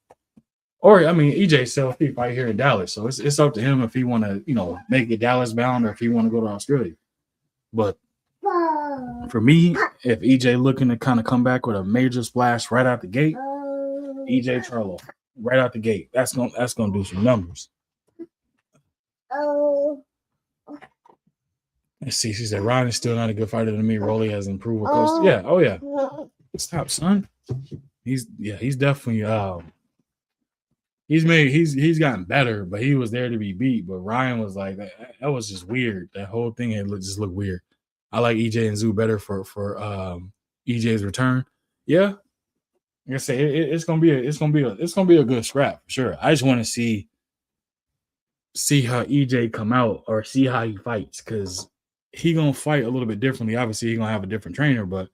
or I mean, EJ sells if fight here in Dallas. So it's up to him if he want to make it Dallas bound or if he want to go to Australia. But for me, if EJ looking to kind of come back with a major splash right out the gate, EJ Charlo right out the gate. That's gonna do some numbers. Let's see. She said Ryan is still not a good fighter to me. Rolly has improved. Yeah. Oh yeah. Stop, son. He's definitely he's gotten better, but he was there to be beat. But Ryan was like that was just weird. That whole thing just looked weird. I like EJ and Zoo better for EJ's return. Yeah. like I say, it's gonna be a good scrap for sure. I just want to see how EJ come out or see how he fights, because he gonna fight a little bit differently. Obviously, he gonna have a different trainer, but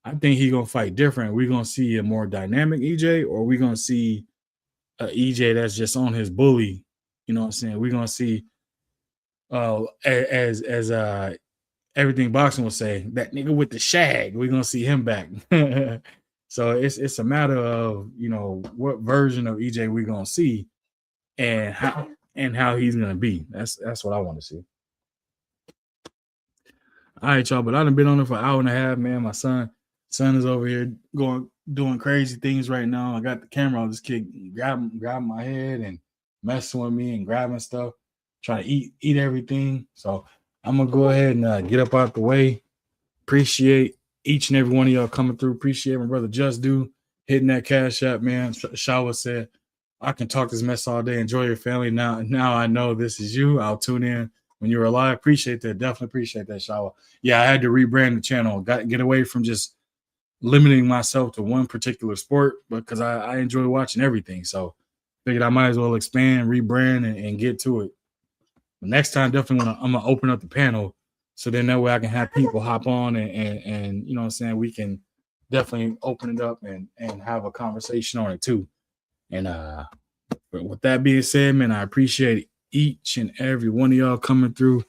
I think he gonna fight different. We're gonna see a more dynamic EJ, or we're gonna see a EJ that's just on his bully. You know what I'm saying? We're gonna see as everything boxing will say, that nigga with the shag. We're gonna see him back. So it's a matter of, what version of EJ we're gonna see and how he's gonna be. That's what I want to see. All right, y'all. But I done been on it for an hour and a half, man. My son is over here doing crazy things right now. I got the camera on this kid grabbing my head and messing with me and grabbing stuff, trying to eat everything. So I'm gonna go ahead and get up out the way. Appreciate each and every one of y'all coming through. Appreciate my brother Just Do hitting that cash app, man. Shawa said, I can talk this mess all day. Enjoy your family. Now I know this is you. I'll tune in when you're alive. Appreciate that. Definitely appreciate that, Shawa. Yeah, I had to rebrand the channel. Get away from just limiting myself to one particular sport, because I enjoy watching everything. So figured I might as well expand, rebrand, and get to it. But next time, definitely I'm gonna open up the panel, so then that way I can have people hop on and you know what I'm saying, we can definitely open it up and have a conversation on it too. And but with that being said, man, I appreciate each and every one of y'all coming through,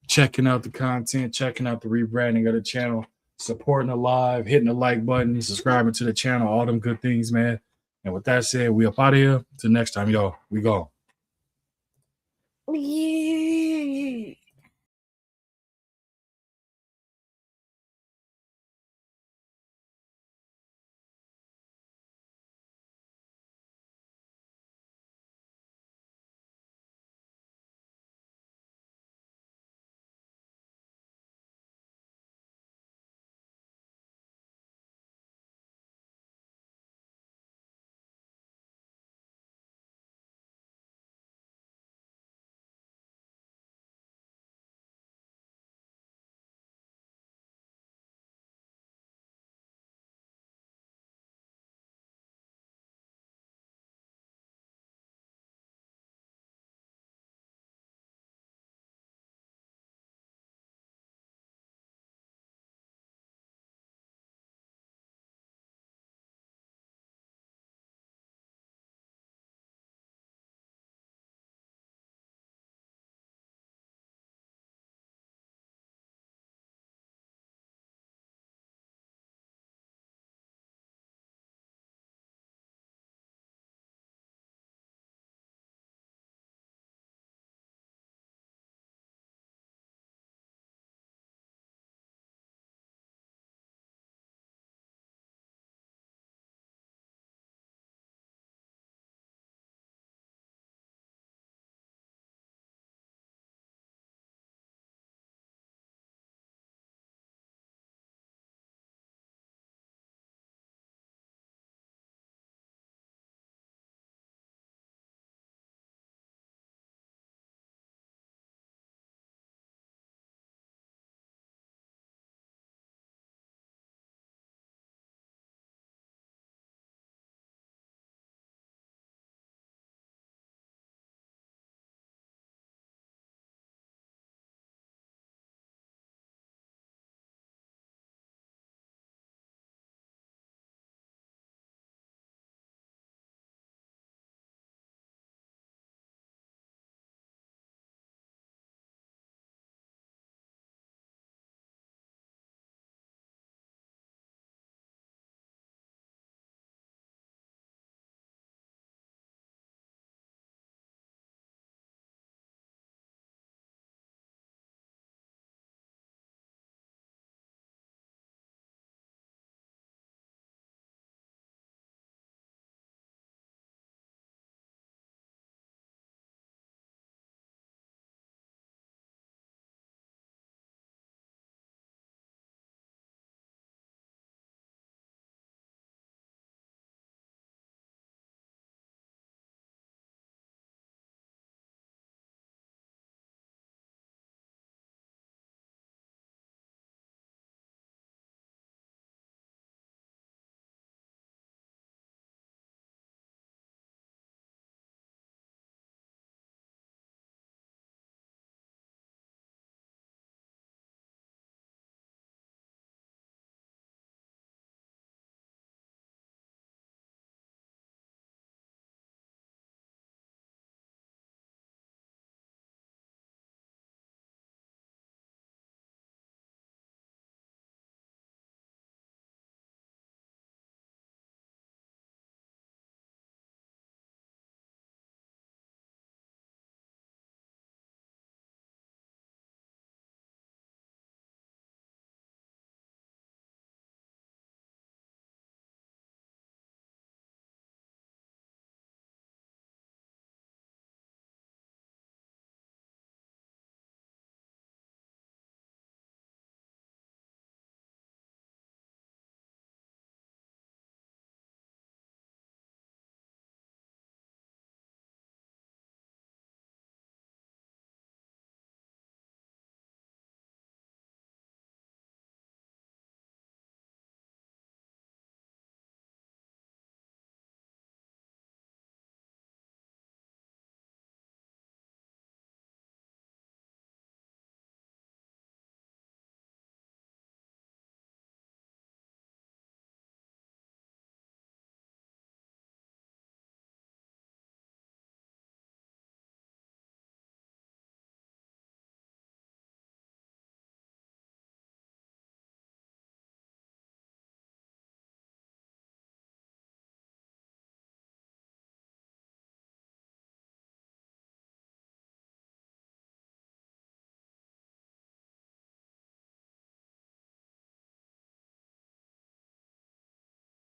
checking out the content, checking out the rebranding of the channel, supporting the live, hitting the like button, subscribing to the channel, all them good things, man. And with that said, we up out of here. Till next time, y'all. We gone. Yeah.